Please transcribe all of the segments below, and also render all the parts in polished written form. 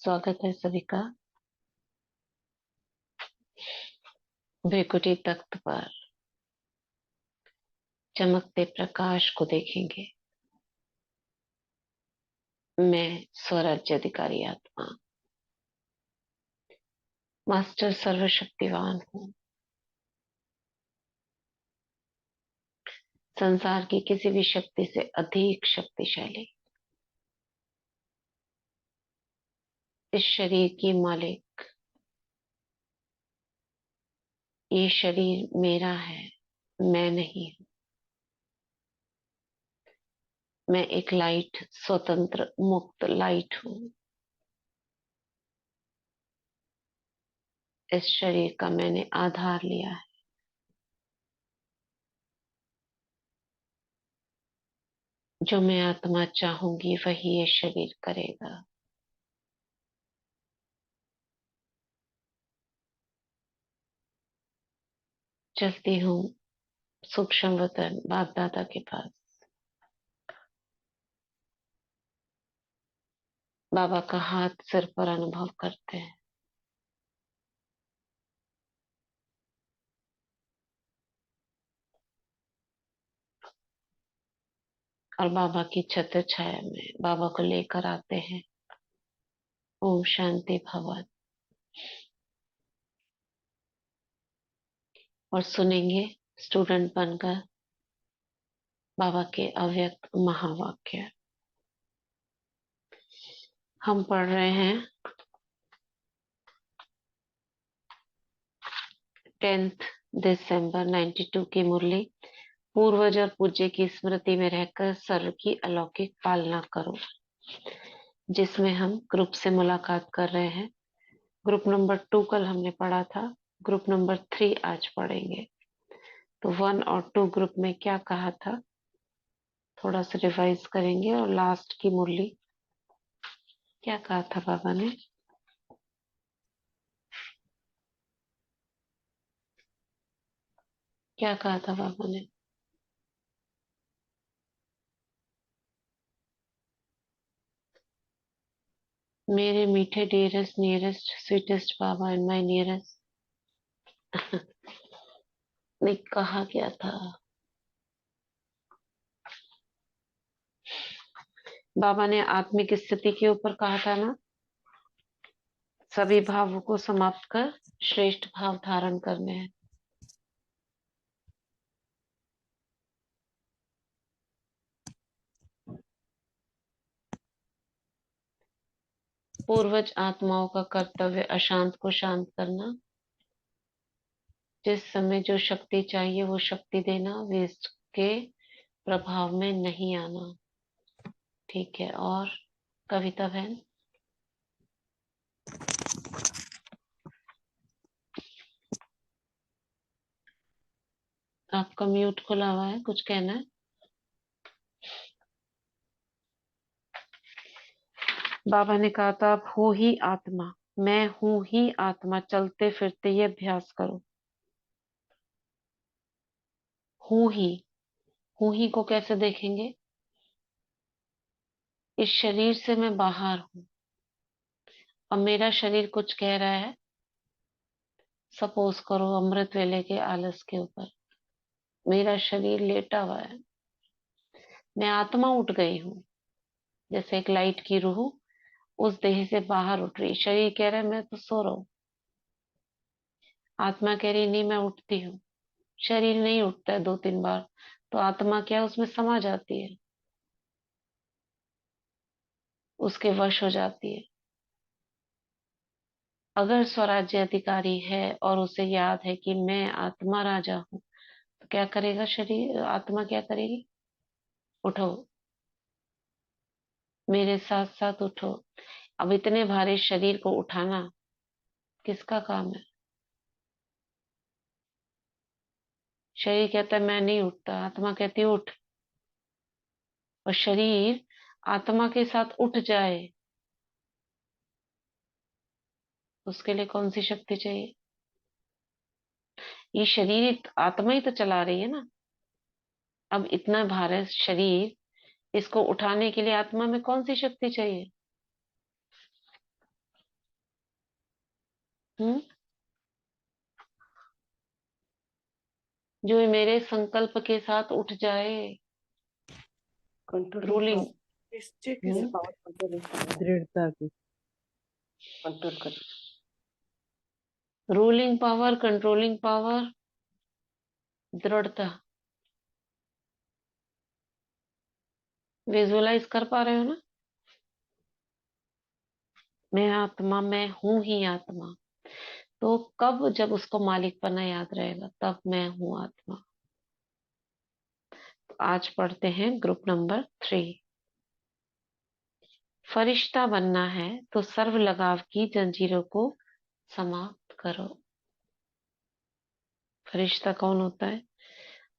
स्वागत है सभी का भृकुटी तख्त पर। चमकते प्रकाश को देखेंगे। मैं स्वराज्य अधिकारी आत्मा मास्टर सर्वशक्तिवान हूँ। संसार की किसी भी शक्ति से अधिक शक्तिशाली। इस शरीर की मालिक। ये शरीर मेरा है, मैं नहीं हूँ। मैं एक लाइट, स्वतंत्र मुक्त लाइट हूँ। इस शरीर का मैंने आधार लिया है। जो मैं आत्मा चाहूंगी वही ये शरीर करेगा। चलती हूँ सूक्ष्म वतन बाप दादा के पास। बाबा का हाथ सिर पर अनुभव करते हैं। और बाबा की छत्र छाया में बाबा को लेकर आते हैं। ओम शांति भवन। और सुनेंगे स्टूडेंट बनकर बाबा के अव्यक्त महावाक्य। हम पढ़ रहे हैं 10 दिसंबर 92 की मुरली। पूर्वज और पूज्य की स्मृति में रहकर सर्व की अलौकिक पालना करो, जिसमें हम ग्रुप से मुलाकात कर रहे हैं। ग्रुप नंबर 2 कल हमने पढ़ा था। ग्रुप नंबर 3 आज पढ़ेंगे। तो 1 और 2 ग्रुप में क्या कहा था थोड़ा सा रिवाइज करेंगे। और लास्ट की मुरली क्या कहा था बाबा ने। क्या कहा था बाबा ने। मेरे मीठे dearest nearest sweetest Baba and my nearest. ने कहा क्या था। बाबा ने आत्मिक स्थिति के ऊपर कहा था ना, सभी भावों को समाप्त कर श्रेष्ठ भाव धारण करने हैं। पूर्वज आत्माओं का कर्तव्य अशांत को शांत करना। जिस समय जो शक्ति चाहिए वो शक्ति देना, वेस्ट के प्रभाव में नहीं आना। ठीक है। और कविता बहन। आपका म्यूट खुला हुआ है, कुछ कहना है। बाबा ने कहा था आप हो ही आत्मा, मैं हूं ही आत्मा। चलते फिरते ये अभ्यास करो। हूं ही। हूं ही को कैसे देखेंगे। इस शरीर से मैं बाहर हूं। अब मेरा शरीर कुछ कह रहा है। सपोज करो अमृत वेले के आलस के ऊपर मेरा शरीर लेटा हुआ है। मैं आत्मा उठ गई हूँ, जैसे एक लाइट की रूह उस देह से बाहर उठ रही। शरीर कह रहा है मैं तो सो रहा हूँ। आत्मा कह रही नहीं मैं उठती हूँ। शरीर नहीं उठता है 2-3 बार, तो आत्मा क्या है उसमें समा जाती है, उसके वश हो जाती है। अगर स्वराज्य अधिकारी है और उसे याद है कि मैं आत्मा राजा हूँ, तो क्या करेगा शरीर, आत्मा क्या करेगी। उठो, मेरे साथ साथ उठो। अब इतने भारी शरीर को उठाना किसका काम है। शरीर कहता है मैं नहीं उठता, आत्मा कहती है उठ। और शरीर आत्मा के साथ उठ जाए, उसके लिए कौन सी शक्ति चाहिए। ये शरीर आत्मा ही तो चला रही है ना। अब इतना भारी शरीर, इसको उठाने के लिए आत्मा में कौन सी शक्ति चाहिए। हम्म, जो मेरे संकल्प के साथ उठ जाए। Controlling ruling. पावर, निश्चय के पावर, कंट्रोलिंग दृढ़ता की कंट्रोल कर। रूलिंग पावर, कंट्रोलिंग पावर, दृढ़ता। विजुअलाइज कर पा रहे हो ना? मैं आत्मा, मैं हूं ही आत्मा। तो कब, जब उसको मालिक पना याद रहेगा, तब मैं हूं आत्मा। तो आज पढ़ते हैं ग्रुप नंबर 3। फरिश्ता बनना है तो सर्व लगाव की जंजीरों को समाप्त करो। फरिश्ता कौन होता है?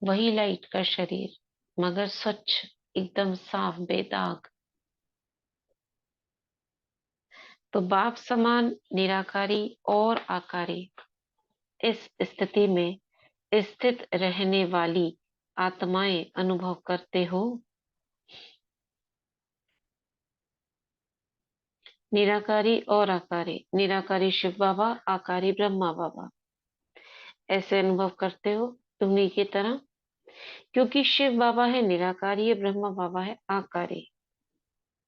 वही लाइट का शरीर, मगर स्वच्छ, एकदम साफ, बेदाग। तो बाप समान निराकारी और आकारी, इस स्थिति में स्थित रहने वाली आत्माएं अनुभव करते हो। निराकारी और आकारी, निराकारी शिव बाबा, आकारी ब्रह्मा बाबा, ऐसे अनुभव करते हो तुम्ही की तरह। क्योंकि शिव बाबा है निराकारी है, ब्रह्मा बाबा है आकारी।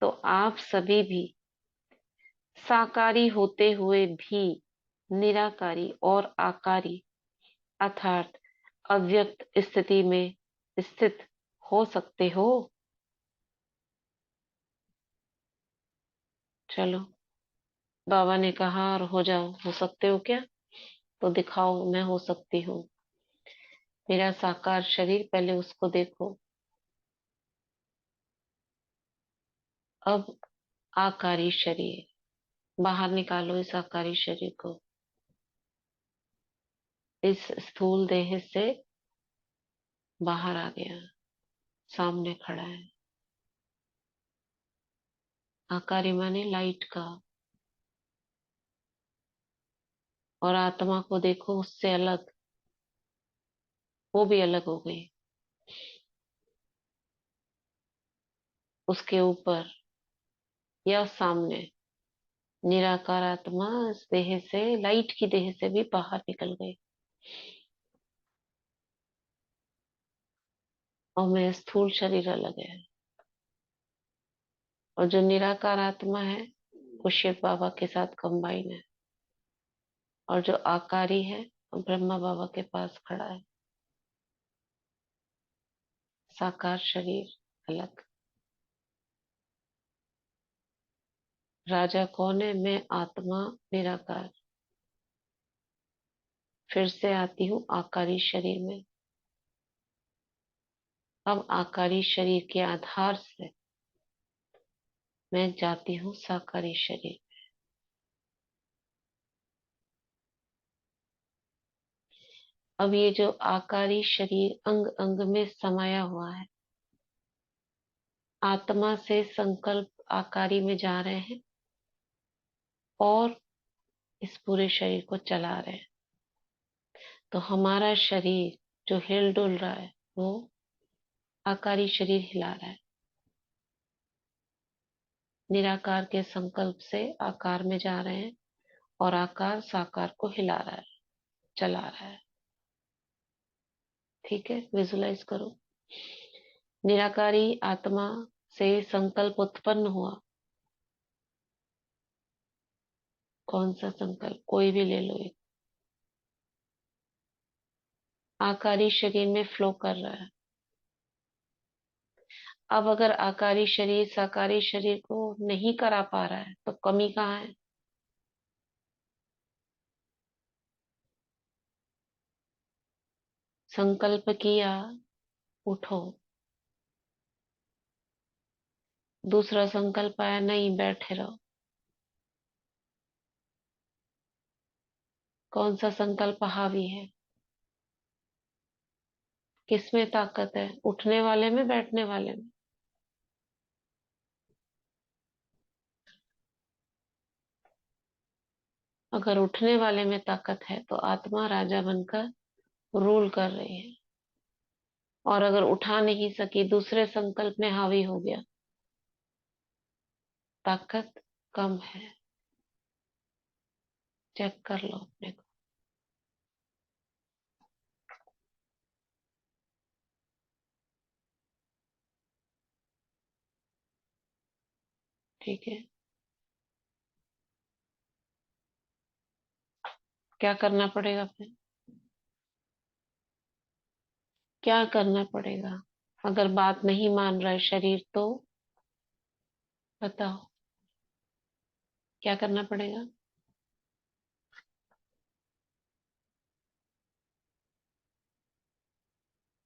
तो आप सभी भी साकारी होते हुए भी निराकारी और आकारी अर्थात अव्यक्त स्थिति में स्थित हो सकते हो। चलो, बाबा ने कहा और हो जाओ, हो सकते हो क्या? तो दिखाओ, मैं हो सकती हूँ। मेरा साकार शरीर, पहले उसको देखो। अब आकारी शरीर, बाहर निकालो इस आकारी शरीर को। इस स्थूल देह से बाहर आ गया, सामने खड़ा है। आकारी माने लाइट का। और आत्मा को देखो उससे अलग, वो भी अलग हो गई। उसके ऊपर या सामने निराकार आत्मा इस देह से, लाइट की देह से भी बाहर निकल गई। और मैं स्थूल शरीर अलग है। और जो निराकार आत्मा है वो शिव बाबा के साथ कंबाइन है। और जो आकारी है वो ब्रह्मा बाबा के पास खड़ा है। साकार शरीर अलग। राजा कौन है? मैं आत्मा निराकार। फिर से आती हूँ आकारी शरीर में। अब आकारी शरीर के आधार से मैं जाती हूँ साकारी शरीर। अब ये जो आकारी शरीर अंग अंग में समाया हुआ है, आत्मा से संकल्प आकारी में जा रहे हैं और इस पूरे शरीर को चला रहे हैं। तो हमारा शरीर जो हिल डुल रहा है वो आकारी शरीर हिला रहा है। निराकार के संकल्प से आकार में जा रहे हैं और आकार साकार को हिला रहा है, चला रहा है। ठीक है, विजुलाइज करो। निराकारी आत्मा से संकल्प उत्पन्न हुआ। कौन सा संकल्प? कोई भी ले लो एक। आकारी शरीर में फ्लो कर रहा है। अब अगर आकारी शरीर साकारी शरीर को नहीं करा पा रहा है तो कमी कहाँ है? संकल्प किया, उठो। दूसरा संकल्प आया, नहीं बैठे रहो। कौन सा संकल्प हावी है? किसमें ताकत है? उठने वाले में, बैठने वाले में? अगर उठने वाले में ताकत है तो आत्मा राजा बनकर रूल कर रही है। और अगर उठा नहीं सकी, दूसरे संकल्प में हावी हो गया, ताकत कम है। चेक कर लो अपने को। ठीक है, क्या करना पड़ेगा फिर? क्या करना पड़ेगा? अगर बात नहीं मान रहा है शरीर तो बताओ, क्या करना पड़ेगा?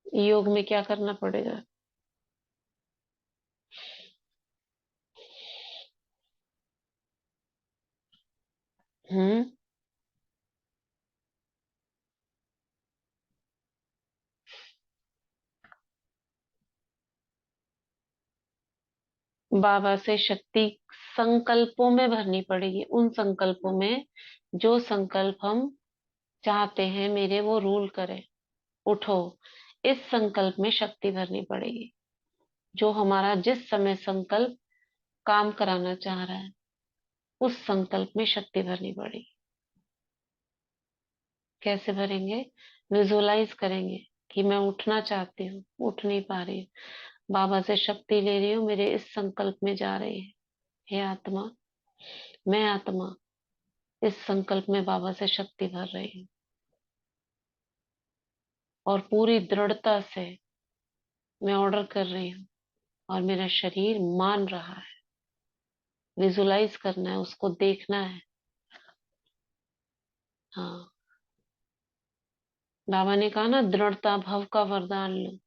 योग में क्या करना पड़ेगा? हम्म। बाबा से शक्ति संकल्पों में भरनी पड़ेगी, उन संकल्पों में जो संकल्प हम चाहते हैं मेरे वो रूल करे। उठो, इस संकल्प में शक्ति भरनी पड़ेगी। जो हमारा जिस समय संकल्प काम कराना चाह रहा है उस संकल्प में शक्ति भरनी पड़ेगी। कैसे भरेंगे? विजुअलाइज करेंगे कि मैं उठना चाहती हूँ, उठ नहीं पा रही हूँ, बाबा से शक्ति ले रही हूँ, मेरे इस संकल्प में जा रही है। हे आत्मा, मैं आत्मा इस संकल्प में बाबा से शक्ति भर रही हूँ और पूरी दृढ़ता से मैं ऑर्डर कर रही हूँ और मेरा शरीर मान रहा है। विजुलाइज करना है, उसको देखना है। हाँ, बाबा ने कहा ना, दृढ़ता भव का वरदान लो।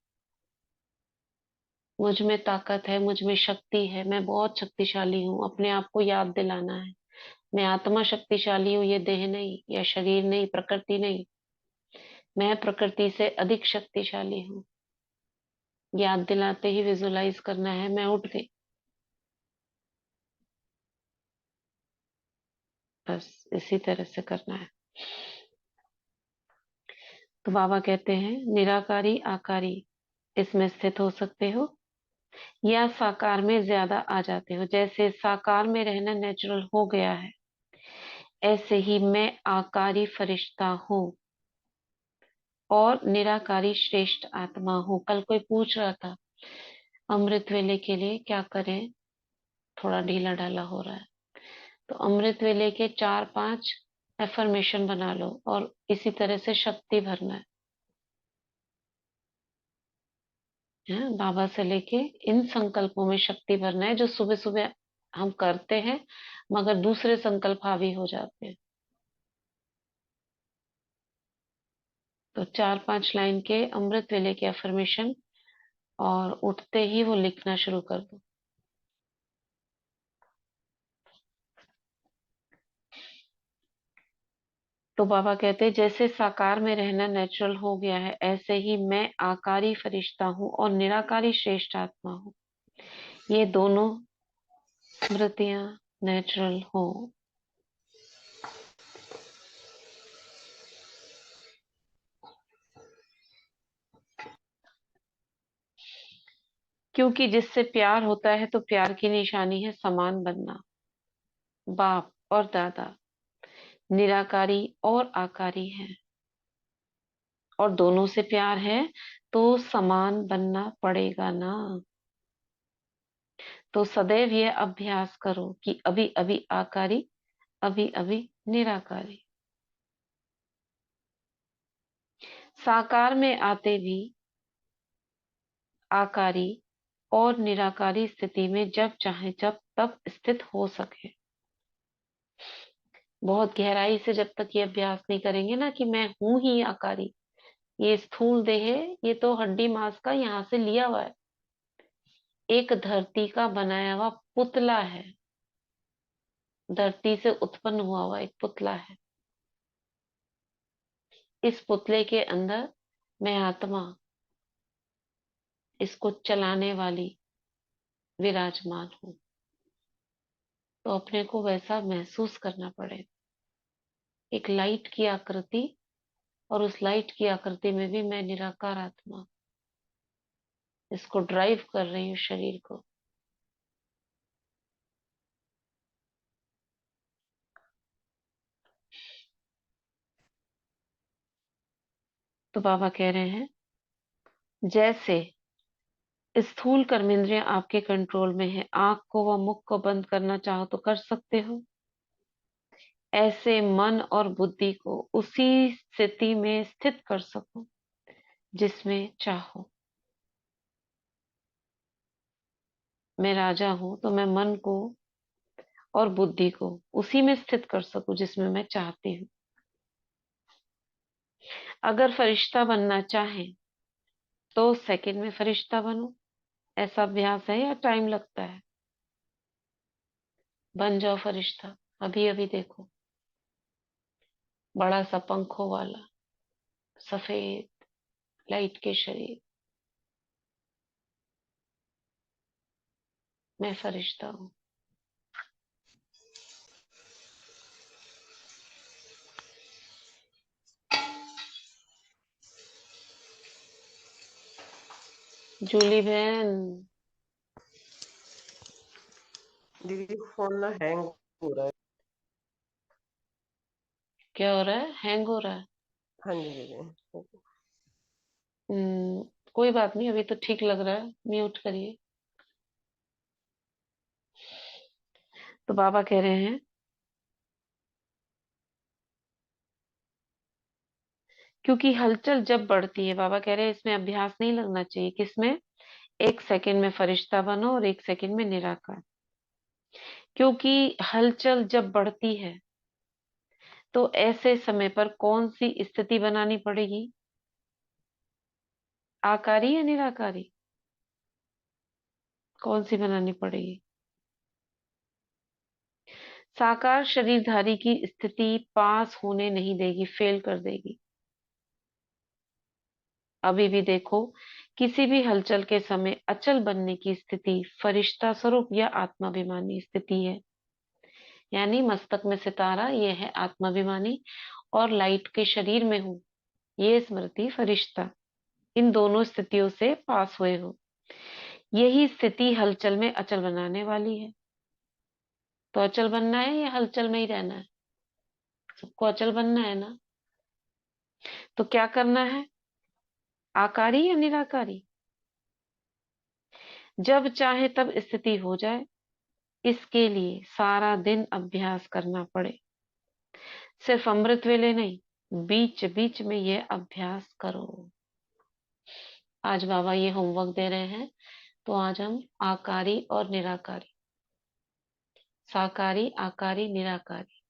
मुझ में ताकत है, मुझ में शक्ति है, मैं बहुत शक्तिशाली हूँ, अपने आप को याद दिलाना है। मैं आत्मा शक्तिशाली हूँ, ये देह नहीं या शरीर नहीं, प्रकृति नहीं। मैं प्रकृति से अधिक शक्तिशाली हूँ। याद दिलाते ही विजुलाइज करना है, मैं उठ गई। बस इसी तरह से करना है। तो बाबा कहते हैं निराकारी आकारी इसमें स्थित हो सकते हो या साकार में ज्यादा आ जाते हो। जैसे साकार में रहना नेचुरल हो गया है, ऐसे ही मैं आकारी फरिश्ता हूँ और निराकारी श्रेष्ठ आत्मा हूँ। कल कोई पूछ रहा था अमृत वेले के लिए क्या करें, थोड़ा ढीला ढाला हो रहा है, तो अमृत वेले के 4-5 एफर्मेशन बना लो और इसी तरह से शक्ति भरना है बाबा से लेके इन संकल्पों में शक्ति भरना है जो सुबह सुबह हम करते हैं मगर दूसरे संकल्प हावी हो जाते हैं। तो 4-5 लाइन के अमृत वेले के अफर्मेशन और उठते ही वो लिखना शुरू कर दो। तो बाबा कहते हैं जैसे साकार में रहना नेचुरल हो गया है, ऐसे ही मैं आकारी फरिश्ता हूँ और निराकारी श्रेष्ठ आत्मा हूँ। ये दोनों स्मृतियां नेचुरल हो। क्योंकि जिससे प्यार होता है तो प्यार की निशानी है समान बनना। बाप और दादा निराकारी और आकारी है और दोनों से प्यार है तो समान बनना पड़ेगा ना। तो सदैव यह अभ्यास करो कि अभी अभी आकारी, अभी अभी निराकारी। साकार में आते भी आकारी और निराकारी स्थिति में जब चाहे जब तब स्थित हो सके। बहुत गहराई से जब तक ये अभ्यास नहीं करेंगे ना कि मैं हूं ही आकारी, ये स्थूल देह है, ये तो हड्डी मांस का यहाँ से लिया हुआ है, एक धरती का बनाया हुआ पुतला है, धरती से उत्पन्न हुआ हुआ एक पुतला है। इस पुतले के अंदर मैं आत्मा, इसको चलाने वाली विराजमान हूँ। तो अपने को वैसा महसूस करना पड़ेगा, एक लाइट की आकृति, और उस लाइट की आकृति में भी मैं निराकार आत्मा इसको ड्राइव कर रही हूँ शरीर को। तो बाबा कह रहे हैं जैसे स्थूल कर्मेंद्रियां आपके कंट्रोल में है, आंख को व मुख को बंद करना चाहो तो कर सकते हो, ऐसे मन और बुद्धि को उसी स्थिति में स्थित कर सको जिसमें चाहो। मैं राजा हूं तो मैं मन को और बुद्धि को उसी में स्थित कर सकूं जिसमें मैं चाहती हूँ। अगर फरिश्ता बनना चाहे तो सेकंड में फरिश्ता बनो। ऐसा अभ्यास है या टाइम लगता है? बन जाओ फरिश्ता अभी अभी। देखो, बड़ा सा पंखों वाला, सफेद लाइट के शरीर, मैं फरिश्ता हूँ। जूली बहन, दीदी फोन ना हैंग हो रहा है। क्या हो रहा है? हैंग हो रहा है? हाँ जी दीदी। कोई बात नहीं, अभी तो ठीक लग रहा है, म्यूट करिए। तो बाबा कह रहे हैं क्योंकि हलचल जब बढ़ती है, बाबा कह रहे हैं इसमें अभ्यास नहीं लगना चाहिए। किसमें? एक सेकंड में फरिश्ता बनो और एक सेकंड में निराकार। क्योंकि हलचल जब बढ़ती है तो ऐसे समय पर कौन सी स्थिति बनानी पड़ेगी? आकारी या निराकारी? कौन सी बनानी पड़ेगी? साकार शरीरधारी की स्थिति पास होने नहीं देगी, फेल कर देगी। अभी भी देखो, किसी भी हलचल के समय अचल बनने की स्थिति फरिश्ता स्वरूप या आत्माभिमानी स्थिति है। यानी मस्तक में सितारा, ये है आत्माभिमानी, और लाइट के शरीर में हूं, ये स्मृति फरिश्ता। इन दोनों स्थितियों से पास हुए हो, यही स्थिति हलचल में अचल बनाने वाली है। तो अचल बनना है या हलचल में ही रहना है? सबको अचल बनना है ना। तो क्या करना है? आकारी या निराकारी? जब चाहे तब स्थिति हो जाए, इसके लिए सारा दिन अभ्यास करना पड़े। सिर्फ अमृत वेले नहीं, बीच बीच में ये अभ्यास करो। आज बाबा ये होमवर्क दे रहे हैं, तो आज हम आकारी और निराकारी, साकारी, आकारी, निराकारी,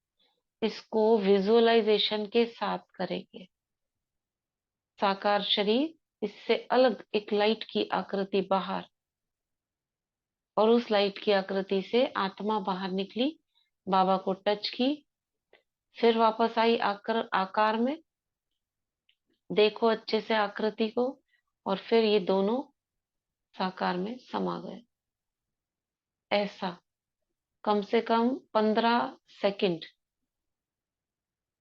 इसको विजुअलाइजेशन के साथ करेंगे। साकार शरीर, इससे अलग एक लाइट की आकृति बाहर, और उस लाइट की आकृति से आत्मा बाहर निकली, बाबा को टच की, फिर वापस आई आकार में। देखो अच्छे से आकृति को, और फिर ये दोनों साकार में समा गए। ऐसा कम से कम 15 सेकंड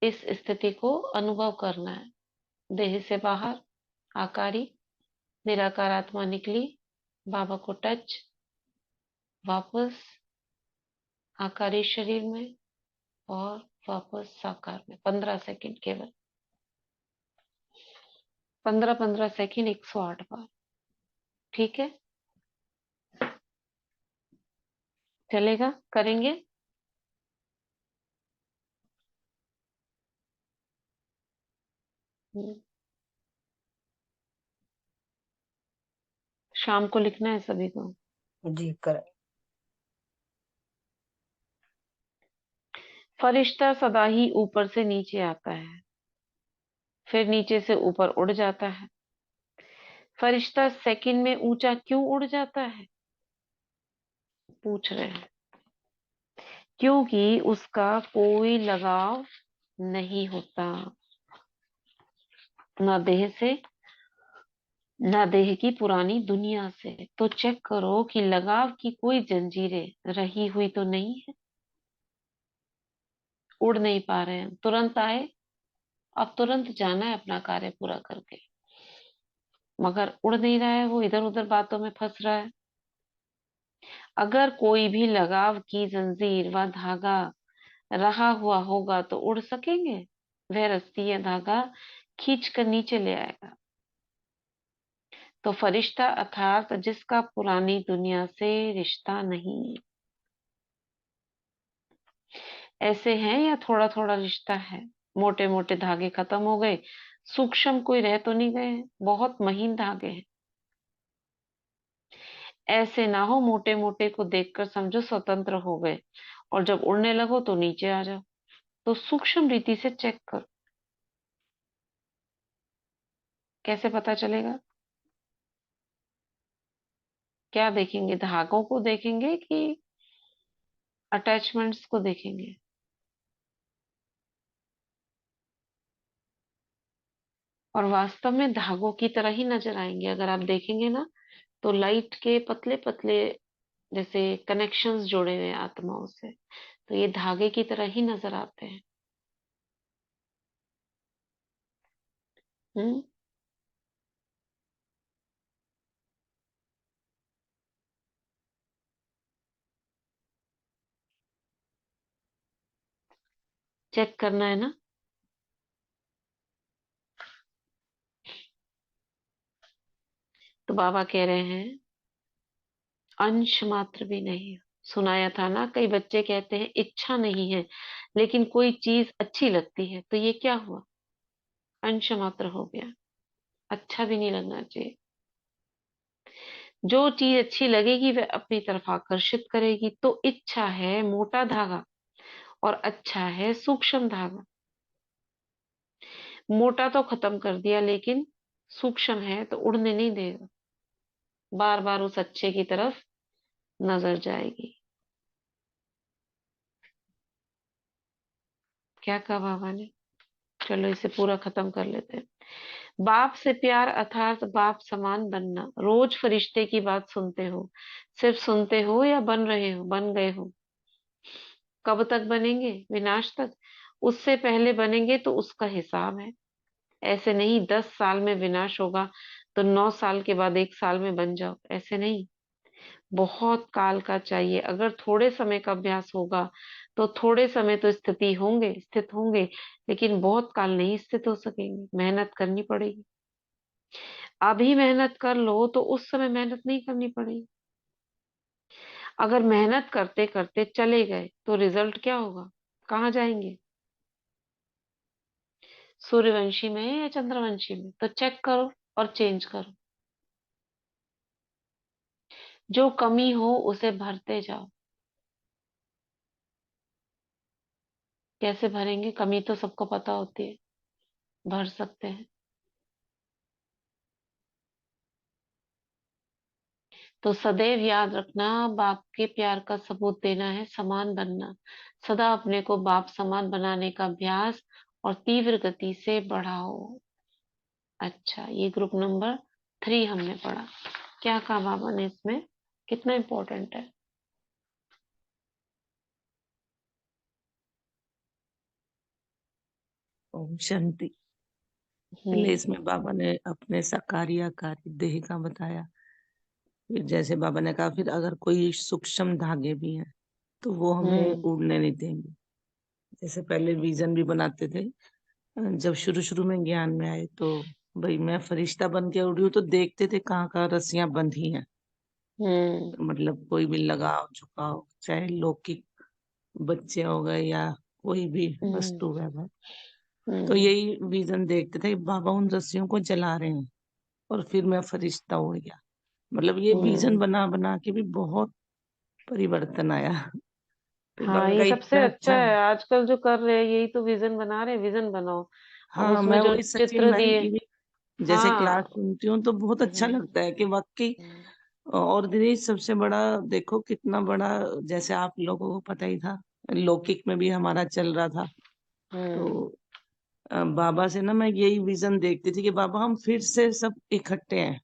इस स्थिति को अनुभव करना है। देह से बाहर आकारी, निराकार आत्मा निकली, बाबा को टच, वापस आकारी शरीर में, और वापस साकार में। 15 सेकंड केवल, 15-15 सेकंड, 108 बार। ठीक है, चलेगा? करेंगे? हम्म, शाम को लिखना है सभी को। जी कर। फरिश्ता सदा ही ऊपर से नीचे आता है, फिर नीचे से ऊपर उड़ जाता है। फरिश्ता सेकंड में ऊंचा क्यों उड़ जाता है? पूछ रहे हैं। क्योंकि उसका कोई लगाव नहीं होता, ना देह से, ना देह की पुरानी दुनिया से। तो चेक करो कि लगाव की कोई जंजीरें रही हुई तो नहीं है। उड़ नहीं पा रहे हैं, तुरंत आए, अब तुरंत जाना है अपना कार्य पूरा करके, मगर उड़ नहीं रहा है, वो इधर उधर बातों में फंस रहा है। अगर कोई भी लगाव की जंजीर व धागा रहा हुआ होगा तो उड़ सकेंगे? वह रस्सी या धागा खींच कर नीचे ले आएगा। तो फरिश्ता अर्थात जिसका पुरानी दुनिया से रिश्ता नहीं। ऐसे हैं या थोड़ा थोड़ा रिश्ता है? मोटे मोटे धागे खत्म हो गए, सूक्ष्म कोई रह तो नहीं गए हैं, बहुत महीन धागे हैं। ऐसे ना हो मोटे मोटे को देखकर समझो स्वतंत्र हो गए, और जब उड़ने लगो तो नीचे आ जाओ। तो सूक्ष्म रीति से चेक करो। कैसे पता चलेगा? क्या देखेंगे, धागों को देखेंगे कि अटैचमेंट्स को देखेंगे? और वास्तव में धागों की तरह ही नजर आएंगे। अगर आप देखेंगे ना, तो लाइट के पतले पतले जैसे कनेक्शंस जुड़े हुए हैं आत्माओं से, तो ये धागे की तरह ही नजर आते हैं। हम्म। चेक करना है ना? तो बाबा कह रहे हैं अंश मात्र भी नहीं। सुनाया था ना, कई बच्चे कहते हैं इच्छा नहीं है लेकिन कोई चीज अच्छी लगती है, तो ये क्या हुआ? अंश मात्र हो गया। अच्छा भी नहीं लगना चाहिए। जो चीज अच्छी लगेगी वह अपनी तरफ आकर्षित करेगी। तो इच्छा है मोटा धागा और अच्छा है सूक्ष्म धागा। मोटा तो खत्म कर दिया, लेकिन सूक्ष्म है तो उड़ने नहीं देगा, बार बार उस अच्छे की तरफ नजर जाएगी। क्या कहा बाबा ने? चलो इसे पूरा खत्म कर लेते हैं। बाप से प्यार अर्थात बाप समान बनना। रोज फरिश्ते की बात सुनते हो, सिर्फ सुनते हो या बन रहे हो, बन गए हो? कब तक बनेंगे? विनाश तक। उससे पहले बनेंगे तो उसका हिसाब है। ऐसे नहीं 10 साल में विनाश होगा तो 9 साल के बाद 1 साल में बन जाओ, ऐसे नहीं। बहुत काल का चाहिए। अगर थोड़े समय का अभ्यास होगा तो थोड़े समय तो स्थित होंगे, लेकिन बहुत काल नहीं स्थित हो सकेंगे। मेहनत करनी पड़ेगी। अभी मेहनत कर लो तो उस समय मेहनत नहीं करनी पड़ेगी। अगर मेहनत करते करते चले गए तो रिजल्ट क्या होगा? कहाँ जाएंगे? सूर्यवंशी में या चंद्रवंशी में? तो चेक करो और चेंज करो। जो कमी हो उसे भरते जाओ। कैसे भरेंगे? कमी तो सबको पता होती है, भर सकते हैं। तो सदैव याद रखना, बाप के प्यार का सबूत देना है समान बनना। सदा अपने को बाप समान बनाने का अभ्यास और तीव्र गति से बढ़ाओ। अच्छा, ये ग्रुप नंबर 3 हमने पढ़ा। क्या कहा बाबा ने इसमें? कितना इम्पोर्टेंट है? ओम शांति। पहले हम्म। इसमें बाबा ने अपने साकारी आकारी देह का बताया। फिर जैसे बाबा ने कहा, फिर अगर कोई सूक्ष्म धागे भी हैं तो वो हमें हम्म। उड़ने नहीं देंगे। जैसे पहले विजन भी बनाते थे, जब शुरू शुरू में ज्ञान में आए तो भाई मैं फरिश्ता बन के उड़ी हूँ, तो देखते थे कहाँ कहाँ रस्सियां बंधी हैं। हम्म। मतलब कोई भी लगाव झुकाव, चाहे लौकिक बच्चे हो गए या कोई भी हम्म। वस्तु है भाई, तो हम्म। यही विजन देखते थे कि बाबा उन रस्सियों को जला रहे हैं और फिर मैं फरिश्ता उड़ गया। मतलब ये विजन हम्म। बना बना के भी बहुत परिवर्तन आया। फिर हाँ, बाबा का ये सबसे इतना अच्छा अच्छा। है। आजकल जो कर रहे हैं यही तो विजन बना रहे हैं। विजन बनाओ, अब हाँ, उसमें मैं जो वही सचिन चित्र भाई दिए। की भी जैसे क्लास हाँ। सुनती हूँ तो बहुत अच्छा हम्म। लगता है कि वाकई। हम्म। और दीदी सबसे बड़ा देखो कितना बड़ा, जैसे आप लोगों को पता ही था, लौकिक में भी हमारा चल रहा था। हम्म। तो बाबा से ना मैं यही विजन देखती थी कि बाबा हम फिर से सब इकट्ठे हैं,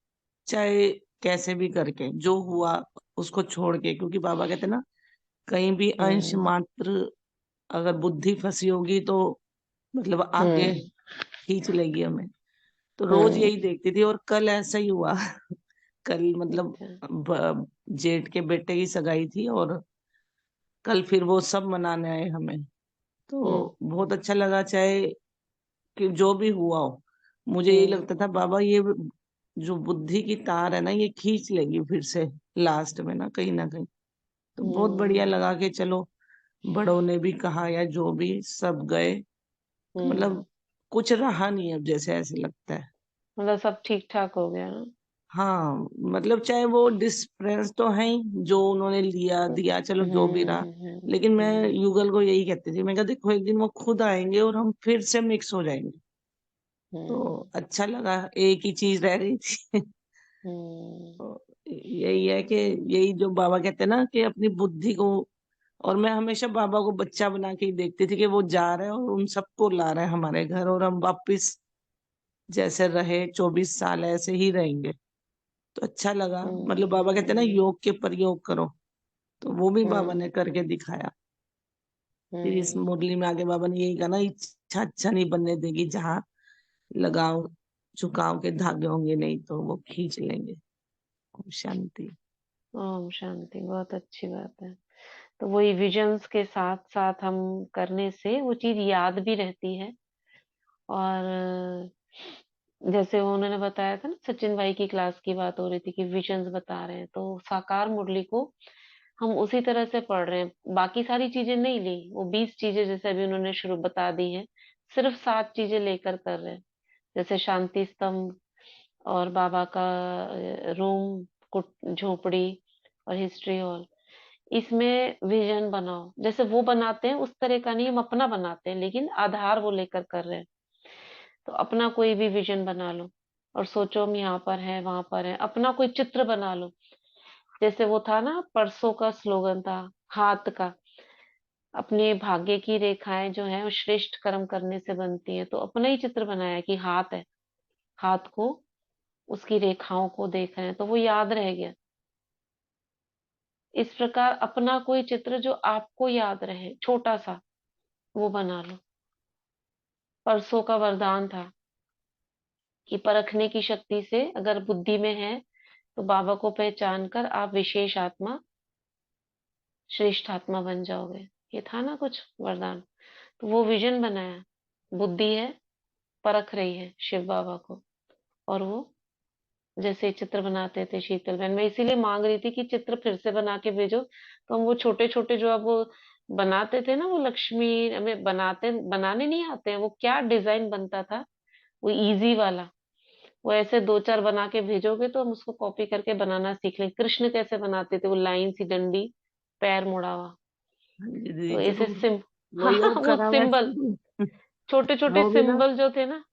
चाहे कैसे भी करके जो हुआ उसको छोड़ के, क्योंकि बाबा कहते ना कहीं भी अंश हम्म। मात्र अगर बुद्धि फंसी होगी तो मतलब आगे हम्म। खींच लेगी हमें। तो रोज हम्म। यही देखती थी और कल ऐसा ही हुआ। कल मतलब अच्छा। जेठ के बेटे की सगाई थी और कल फिर वो सब मनाने आए हमें। हम्म। तो बहुत अच्छा लगा, चाहे कि जो भी हुआ हो, मुझे यही लगता था बाबा ये जो बुद्धि की तार है ना ये खींच लेगी फिर से लास्ट में ना कहीं। तो बहुत बढ़िया हम्म। लगा कि चलो बड़ों ने भी कहा या जो भी सब गए, तो हम्म। मतलब कुछ रहा नहीं अब, जैसे ऐसे लगता है। मतलब सब ठीक ठाक हो गया ना। हाँ, मतलब चाहे वो डिस्प्रेस तो है ही, जो उन्होंने लिया दिया चलो जो भी रहा, लेकिन मैं हम्म। युगल को यही कहती थी, मैं कहा देखो एक दिन वो खुद आएंगे और हम फिर से मिक्स हो जाएंगे। तो हम्म। अच्छा लगा, एक ही चीज रह गई थी। हम्म। तो यही है कि यही जो बाबा कहते हैं ना कि अपनी बुद्धि को, और मैं हमेशा बाबा को बच्चा बना के ही देखती थी कि वो जा रहे हैं और उन सबको ला रहे हैं हमारे घर, और हम वापिस जैसे रहे 24 साल ऐसे ही रहेंगे। तो अच्छा लगा, मतलब बाबा कहते हैं ना हम्म। योग के प्रयोग करो, तो वो भी बाबा हम्म। ने करके दिखाया। फिर इस हम्म। मुरली में आके बाबा ने यही कहा ना, इच्छा अच्छा नहीं बनने देगी, जहाँ लगाव झुकाव के धागे होंगे नहीं तो वो खींच लेंगे। ओम शांति। ओम शांति। बहुत अच्छी बात है। तो वही विजन्स के साथ साथ हम करने से वो चीज याद भी रहती है। और जैसे वो उन्होंने बताया था ना, सचिन भाई की क्लास की बात हो रही थी कि विजन्स बता रहे हैं, तो साकार मुरली को हम उसी तरह से पढ़ रहे हैं। बाकी सारी चीजें नहीं ली, वो 20 चीजें जैसे अभी उन्होंने शुरू बता दी है, सिर्फ 7 चीजें लेकर कर रहे हैं। जैसे शांति स्तंभ, और बाबा का रूम, झोपड़ी, और हिस्ट्री हॉल। इसमें विजन बनाओ, जैसे वो बनाते हैं उस तरह का नहीं, हम अपना बनाते हैं, लेकिन आधार वो लेकर कर रहे हैं। तो अपना कोई भी विजन बना लो और सोचो हम यहाँ पर हैं वहां पर हैं, अपना कोई चित्र बना लो। जैसे वो था ना, परसों का स्लोगन था हाथ का, अपने भाग्य की रेखाएं जो है वो श्रेष्ठ कर्म करने से बनती हैं। तो अपना ही चित्र बनाया कि हाथ है, हाथ को, उसकी रेखाओं को देख रहे हैं, तो वो याद रह गया। इस प्रकार अपना कोई चित्र जो आपको याद रहे, छोटा सा, वो बना लो। परसों का वरदान था कि परखने की शक्ति से अगर बुद्धि में है तो बाबा को पहचान कर आप विशेष आत्मा, श्रेष्ठ आत्मा बन जाओगे। ये था ना कुछ वरदान। तो वो विजन बनाया, बुद्धि है, परख रही है शिव बाबा को। और वो जैसे चित्र बनाते थे शीतल बहन, मैं इसीलिए मांग रही थी कि चित्र फिर से बना के भेजो। तो हम वो छोटे छोटे जो अब वो बनाते थे ना, वो लक्ष्मी हमें बनाने नहीं आते हैं, वो क्या डिजाइन बनता था, वो इजी वाला, वो ऐसे 2-4 बना के भेजोगे तो हम उसको कॉपी करके बनाना सीख लेंगे। कृष्ण कैसे बनाते थे, वो लाइन सी डंडी, पैर मुड़ा हुआ। हाँ जी दीदी, तो ऐसे जरूर। हाँ वही अब वो करा सिंबल, वैसे। छोटे छोटे वो भी ना, सिंबल जो थे ना।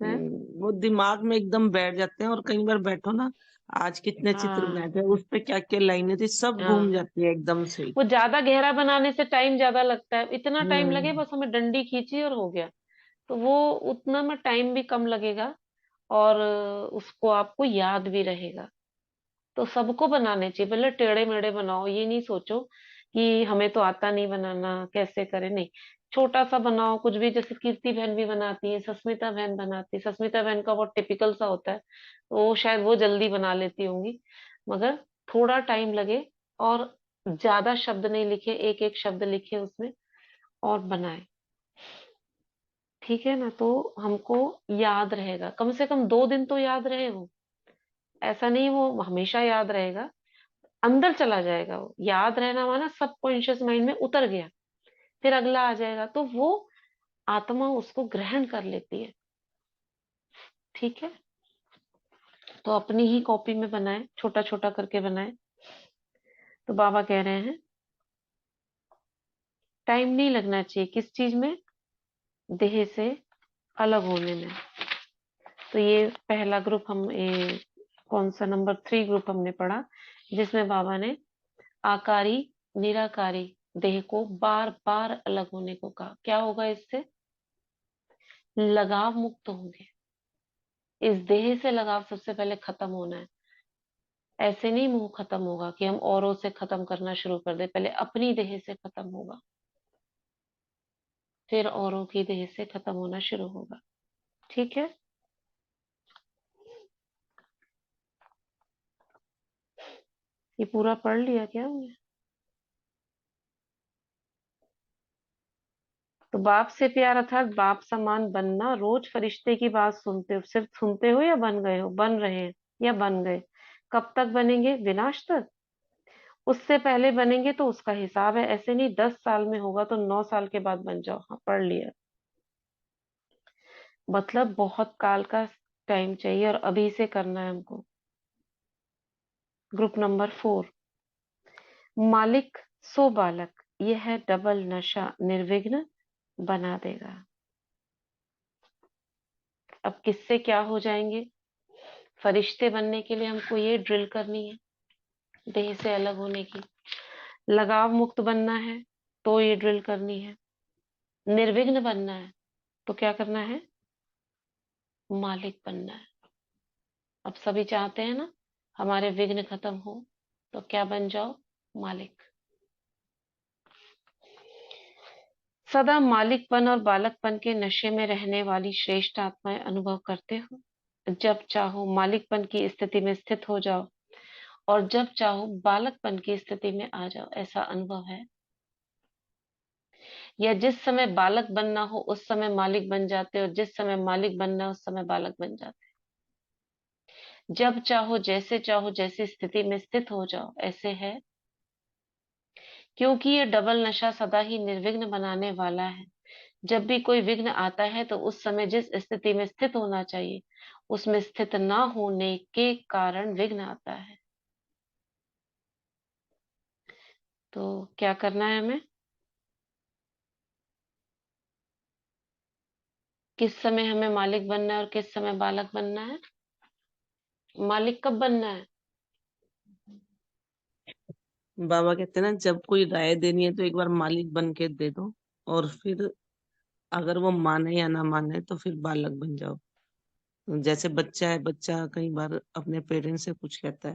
है। वो दिमाग में एकदम बैठ जाते हैं, और कई बार बैठो ना, आज कितने चित्र बनाए हाँ। थे, उस पे क्या क्या लाइनें थी, सब घूम हाँ, जाती है एकदम से ही। वो ज्यादा गहरा बनाने से टाइम ज्यादा लगता है, इतना टाइम लगे हम्म। बस हमें डंडी खींची और हो गया। तो वो उतना में टाइम भी कम लगेगा, और उसको आपको याद भी रहेगा। तो सबको बनाने चाहिए, भले टेढ़े मेढ़े बनाओ, ये नहीं सोचो कि हमें तो आता नहीं बनाना, कैसे करें, नहीं। छोटा सा बनाओ कुछ भी, जैसे कीर्ति बहन भी बनाती है, सस्मिता बहन बनाती है। सस्मिता बहन का बहुत टिपिकल सा होता है, तो वो शायद वो जल्दी बना लेती होंगी, मगर थोड़ा टाइम लगे, और ज्यादा शब्द नहीं लिखे, एक एक शब्द लिखे उसमें और बनाए। ठीक है ना, तो हमको याद रहेगा, कम से कम 2 दिन तो याद रहे वो। ऐसा नहीं वो हमेशा याद रहेगा, अंदर चला जाएगा। वो याद रहना माना सब कॉन्शियस माइंड में उतर गया, फिर अगला आ जाएगा, तो वो आत्मा उसको ग्रहण कर लेती है। ठीक है। तो अपनी ही कॉपी में बनाए, छोटा छोटा करके बनाए। तो बाबा कह रहे हैं टाइम नहीं लगना चाहिए किस चीज में, देह से अलग होने में। तो ये पहला ग्रुप हम कौन सा नंबर 3 ग्रुप हमने पढ़ा, जिसमें बाबा ने आकारी, निराकारी देह को बार बार अलग होने को कहा। क्या होगा इससे, लगाव मुक्त होंगे। इस देह से लगाव सबसे पहले खत्म होना है। ऐसे नहीं मुंह खत्म होगा कि हम औरों से खत्म करना शुरू कर दे, पहले अपनी देह से खत्म होगा, फिर औरों की देह से खत्म होना शुरू होगा। ठीक है। ये पूरा पढ़ लिया क्या हमने? तो बाप से प्यार अर्थात बाप समान बनना। रोज फरिश्ते की बात सुनते हो, सिर्फ सुनते हो या बन गए हो? बन रहे हैं या बन गए? कब तक बनेंगे? विनाश तक। उससे पहले बनेंगे तो उसका हिसाब है। ऐसे नहीं 10 साल में होगा तो 9 साल के बाद बन जाओ। हाँ, पढ़ लिया। मतलब बहुत काल का टाइम चाहिए और अभी से करना है हमको। ग्रुप नंबर 4, मालिक सो बालक, यह है डबल नशा निर्विघ्न बना देगा। अब किससे क्या हो जाएंगे? फरिश्ते बनने के लिए हमको ये ड्रिल करनी है, देह से अलग होने की। लगाव मुक्त बनना है तो ये ड्रिल करनी है। निर्विघ्न बनना है तो क्या करना है? मालिक बनना है। अब सभी चाहते हैं ना हमारे विघ्न खत्म हो, तो क्या बन जाओ? मालिक। सदा मालिकपन और बालकपन के नशे में रहने वाली श्रेष्ठ आत्माएं अनुभव करते हो। जब चाहो मालिकपन की स्थिति में स्थित हो जाओ और जब चाहो बालकपन की स्थिति में आ जाओ। ऐसा अनुभव है? या जिस समय बालक बनना हो उस समय मालिक बन जाते हो, जिस समय मालिक बनना हो उस समय बालक बन जाते हो। जब चाहो जैसे चाहो जैसी स्थिति में स्थित हो जाओ। ऐसे है क्योंकि ये डबल नशा सदा ही निर्विघ्न बनाने वाला है। जब भी कोई विघ्न आता है तो उस समय जिस स्थिति में स्थित होना चाहिए उसमें स्थित ना होने के कारण विघ्न आता है। तो क्या करना है हमें? किस समय हमें मालिक बनना है और किस समय बालक बनना है? मालिक कब बनना है? बाबा कहते हैं ना, जब कोई राय देनी है तो एक बार मालिक बन के दे दो, और फिर अगर वो माने या ना माने तो फिर बालक बन जाओ। जैसे बच्चा है, बच्चा कई बार अपने पेरेंट्स से कुछ कहता है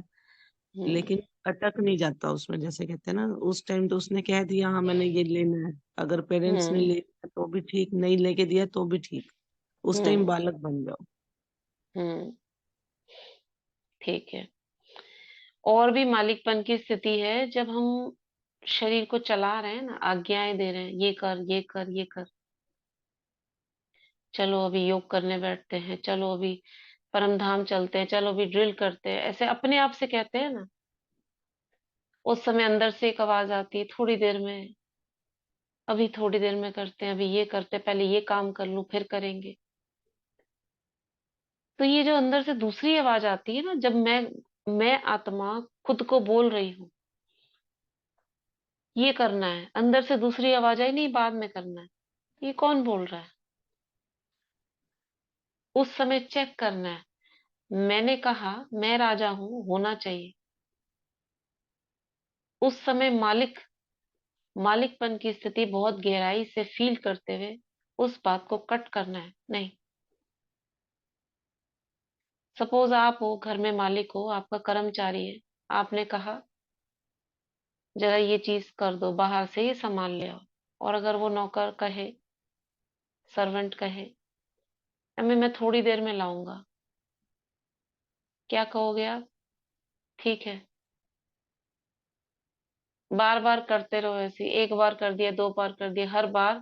हम्म। लेकिन अटक नहीं जाता उसमें। जैसे कहते हैं ना, उस टाइम तो उसने कह दिया हाँ मैंने ये लेना है, अगर पेरेंट्स ने हम्म। ले लिया तो भी ठीक, नहीं लेके दिया तो भी ठीक। उस टाइम हम्म। बालक बन जाओ। हम्म। ठीक है। और भी मालिकपन की स्थिति है जब हम शरीर को चला रहे हैं ना, आज्ञाएं दे रहे हैं, ये कर ये कर ये कर। चलो अभी योग करने बैठते हैं, चलो अभी परम धाम चलते हैं, चलो अभी ड्रिल करते हैं, ऐसे अपने आप से कहते हैं ना। उस समय अंदर से एक आवाज आती है, थोड़ी देर में, अभी थोड़ी देर में करते हैं, अभी ये करते हैं, पहले ये काम कर लूं फिर करेंगे। तो ये जो अंदर से दूसरी आवाज आती है ना, जब मैं आत्मा खुद को बोल रही हूँ ये करना है, अंदर से दूसरी आवाज आई नहीं बाद में करना है, ये कौन बोल रहा है? उस समय चेक करना है। मैंने कहा मैं राजा हूं, होना चाहिए। उस समय मालिकपन की स्थिति बहुत गहराई से फील करते हुए उस बात को कट करना है। नहीं, सपोज आप हो घर में, मालिक हो, आपका कर्मचारी है, आपने कहा जरा ये चीज कर दो, बाहर से ये सामान ले आओ। और अगर वो नौकर कहे, सर्वेंट कहे अम्मी मैं थोड़ी देर में लाऊंगा, क्या कहोगे आप? ठीक है। बार बार करते रहो ऐसे, एक बार कर दिया, 2 बार कर दिया, हर बार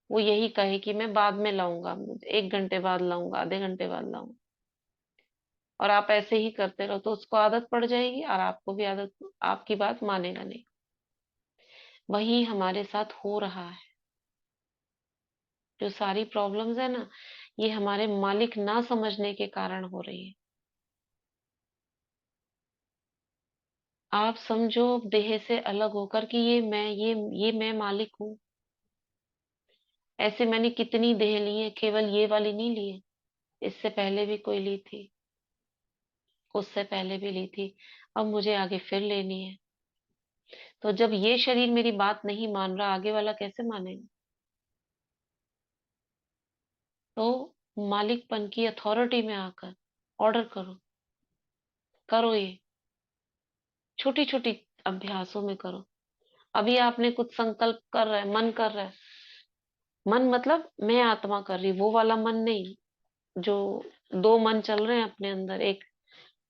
वो यही कहे कि मैं बाद में लाऊंगा, 1 घंटे बाद लाऊंगा, आधे घंटे बाद लाऊंगा, और आप ऐसे ही करते रहो तो उसको आदत पड़ जाएगी और आपको भी आदत, आपकी बात मानेगा नहीं। वही हमारे साथ हो रहा है। जो सारी प्रॉब्लम्स है ना, ये हमारे मालिक ना समझने के कारण हो रही है। आप समझो देह से अलग होकर कि ये मैं मालिक हूँ। ऐसे मैंने कितनी देह ली है, केवल ये वाली नहीं ली है। इससे पहले भी कोई ली थी, उससे पहले भी ली थी, अब मुझे आगे फिर लेनी है। तो जब ये शरीर मेरी बात नहीं मान रहा, आगे वाला कैसे मानेगा? तो मालिकपन की अथॉरिटी में आकर ऑर्डर करो, करो ये छोटी छोटी अभ्यासों में करो। अभी आपने कुछ संकल्प कर रहा है, मन कर रहा है, मन मतलब मैं आत्मा कर रही, वो वाला मन नहीं। जो दो मन चल रहे हैं अपने अंदर, एक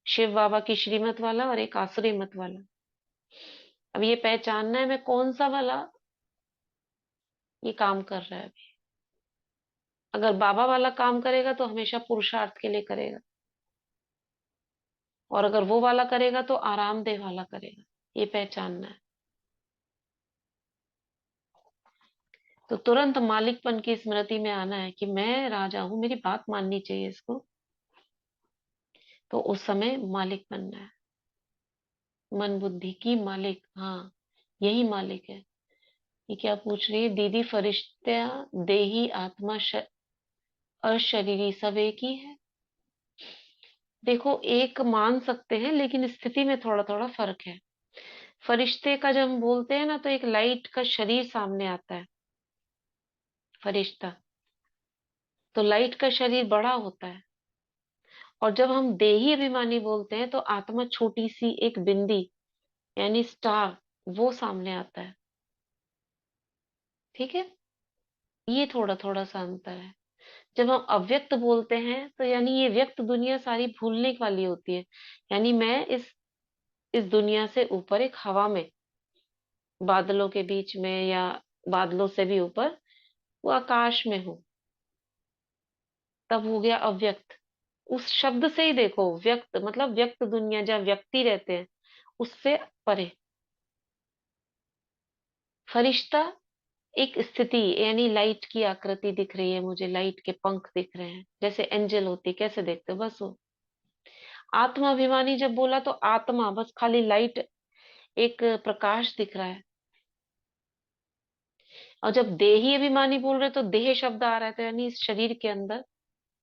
शिव बाबा की श्रीमत वाला और एक आसुरी मत वाला। अब ये पहचानना है मैं कौन सा वाला ये काम कर रहा है अभी। अगर बाबा वाला काम करेगा तो हमेशा पुरुषार्थ के लिए करेगा, और अगर वो वाला करेगा तो आरामदेह वाला करेगा। ये पहचानना है। तो तुरंत मालिकपन की स्मृति में आना है कि मैं राजा हूं, मेरी बात माननी चाहिए इसको। तो उस समय मालिक बनना है, मन बुद्धि की मालिक। हाँ, यही मालिक है। ये क्या पूछ रही है दीदी? फरिश्ता, देही, आत्मा, अशरीरी सब एक ही है? देखो, एक मान सकते हैं, लेकिन स्थिति में थोड़ा थोड़ा फर्क है। फरिश्ते का जब हम बोलते हैं ना, तो एक लाइट का शरीर सामने आता है, फरिश्ता। तो लाइट का शरीर बड़ा होता है। और जब हम देही अभिमानी बोलते हैं, तो आत्मा छोटी सी एक बिंदी, यानी स्टार, वो सामने आता है। ठीक है, ये थोड़ा थोड़ा सा अंतर है। जब हम अव्यक्त बोलते हैं, तो यानी ये व्यक्त दुनिया सारी भूलने वाली होती है। यानी मैं इस दुनिया से ऊपर एक हवा में, बादलों के बीच में, या बादलों से भी ऊपर, वो आकाश में हूँ। तब हो गया अव्यक्त। उस शब्द से ही देखो, व्यक्त मतलब व्यक्त दुनिया, जहाँ व्यक्ति रहते हैं, उससे परे। फरिश्ता एक स्थिति, यानी लाइट की आकृति दिख रही है मुझे, लाइट के पंख दिख रहे हैं, जैसे एंजल होती, कैसे देखते हो, बस वो। आत्माभिमानी जब बोला, तो आत्मा बस खाली लाइट, एक प्रकाश दिख रहा है। और जब देही अभिमानी बोल रहे, तो देह शब्द आ रहा है, तो यानी इस शरीर के अंदर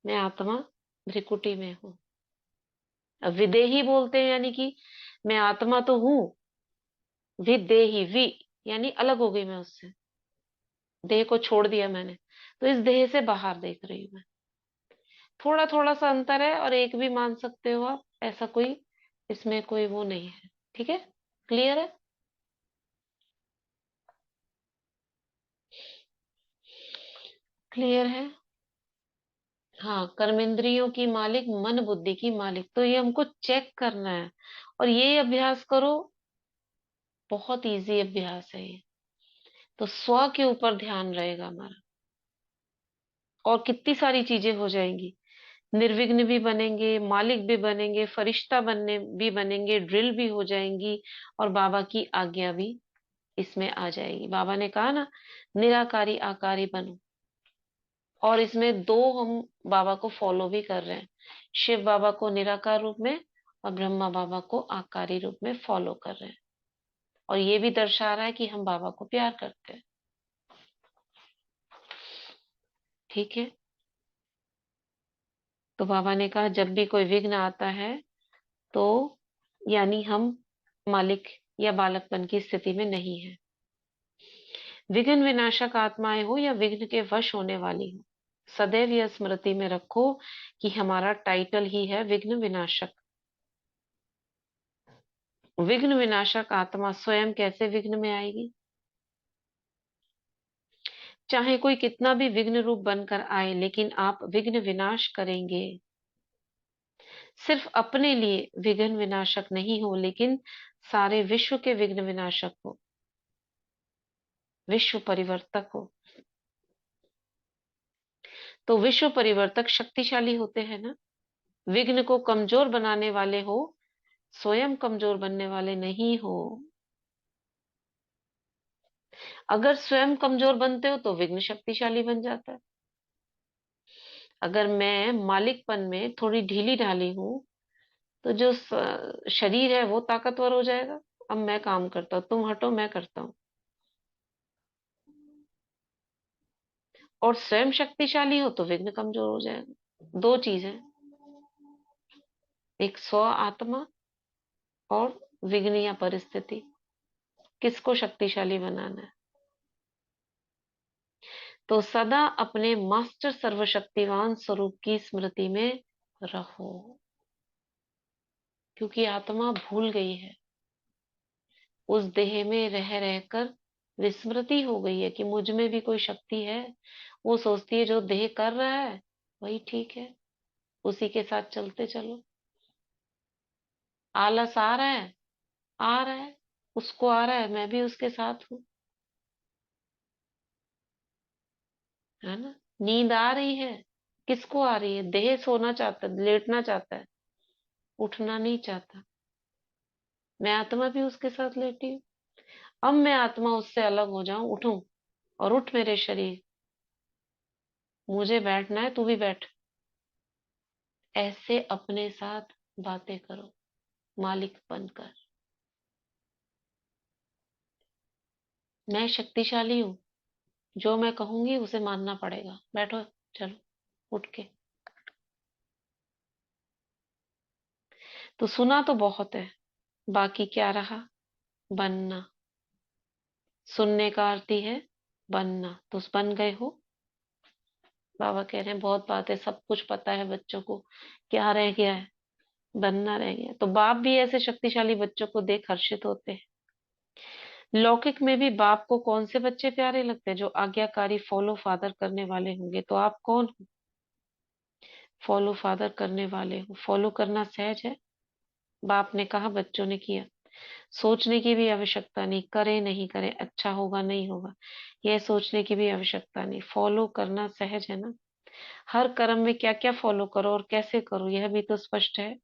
मैं आत्मा भ्रिकुटी में हूँ। अब विदेही बोलते हैं, यानी कि मैं आत्मा तो हूँ, विदेही, वि यानी अलग हो गई मैं उससे, देह को छोड़ दिया मैंने, तो इस देह से बाहर देख रही हूँ मैं। थोड़ा थोड़ा सा अंतर है, और एक भी मान सकते हो आप, ऐसा कोई इसमें कोई वो नहीं है। ठीक है, क्लियर है? क्लियर है। हाँ, कर्मेंद्रियों की मालिक, मन बुद्धि की मालिक, तो ये हमको चेक करना है। और ये अभ्यास करो, बहुत इजी अभ्यास है ये। तो स्व के ऊपर ध्यान रहेगा हमारा, और कितनी सारी चीजें हो जाएंगी। निर्विघ्न भी बनेंगे, मालिक भी बनेंगे, फरिश्ता बनने भी बनेंगे, ड्रिल भी हो जाएंगी, और बाबा की आज्ञा भी इसमें आ जाएगी। बाबा ने कहा ना, निराकारी आकारी बनो। और इसमें दो हम बाबा को फॉलो भी कर रहे हैं, शिव बाबा को निराकार रूप में, और ब्रह्मा बाबा को आकारी रूप में फॉलो कर रहे हैं। और ये भी दर्शा रहा है कि हम बाबा को प्यार करते हैं। ठीक है, तो बाबा ने कहा जब भी कोई विघ्न आता है, तो यानी हम मालिक या बालकपन की स्थिति में नहीं है। विघ्न विनाशक आत्माएं हो या विघ्न के वश होने वाली हो, सदैव यह स्मृति में रखो कि हमारा टाइटल ही है विघ्न विनाशक। विघ्न विनाशक आत्मा स्वयं कैसे विघ्न में आएगी? चाहे कोई कितना भी विघ्न रूप बनकर आए, लेकिन आप विघ्न विनाश करेंगे। सिर्फ अपने लिए विघ्न विनाशक नहीं हो, लेकिन सारे विश्व के विघ्न विनाशक हो, विश्व परिवर्तक हो। तो विश्व परिवर्तक शक्तिशाली होते हैं ना, विघ्न को कमजोर बनाने वाले हो, स्वयं कमजोर बनने वाले नहीं हो। अगर स्वयं कमजोर बनते हो, तो विघ्न शक्तिशाली बन जाता है। अगर मैं मालिकपन में थोड़ी ढीली ढाली हूं, तो जो शरीर है वो ताकतवर हो जाएगा। अब मैं काम करता हूँ, तुम हटो, मैं करता हूँ। और स्वयं शक्तिशाली हो, तो विघ्न कमजोर हो जाएगा। दो चीजें, एक स्व आत्मा, और विघ्न या परिस्थिति, किसको शक्तिशाली बनाना है? तो सदा अपने मास्टर सर्वशक्तिवान स्वरूप की स्मृति में रहो, क्योंकि आत्मा भूल गई है, उस देह में रह रहकर विस्मृति हो गई है कि मुझ में भी कोई शक्ति है। वो सोचती है जो देह कर रहा है वही ठीक है, उसी के साथ चलते चलो। आलस आ रहा है, आ रहा है, उसको आ रहा है, मैं भी उसके साथ हूँ। है ना। नींद आ रही है, किसको आ रही है? देह सोना चाहता है, लेटना चाहता है, उठना नहीं चाहता। मैं आत्मा भी उसके साथ लेटी हूँ। अब मैं आत्मा उससे अलग हो जाऊं, उठूं और उठ मेरे शरीर, मुझे बैठना है, तू भी बैठ। ऐसे अपने साथ बातें करो, मालिक बनकर। मैं शक्तिशाली हूँ, जो मैं कहूंगी उसे मानना पड़ेगा। बैठो, चलो उठ के। तो सुना तो बहुत है, बाकी क्या रहा? बनना। सुनने का अर्थ ही है बनना। तो बन गए हो। बाबा कह रहे हैं बहुत बात है, सब कुछ पता है बच्चों को, क्या रह गया है? बनना रह गया। तो बाप भी ऐसे शक्तिशाली बच्चों को देख हर्षित होते हैं। लौकिक में भी बाप को कौन से बच्चे प्यारे लगते हैं? जो आज्ञाकारी फॉलो फादर करने वाले होंगे। तो आप कौन हो? फॉलो फादर करने वाले हो। फॉलो करना सहज है। बाप ने कहा, बच्चों ने किया। सोचने की भी आवश्यकता नहीं, करे नहीं करे, अच्छा होगा नहीं होगा, यह सोचने की भी आवश्यकता नहीं। फॉलो करना सहज है ना। हर कर्म में क्या क्या फॉलो करो और कैसे करो, यह भी तो स्पष्ट है।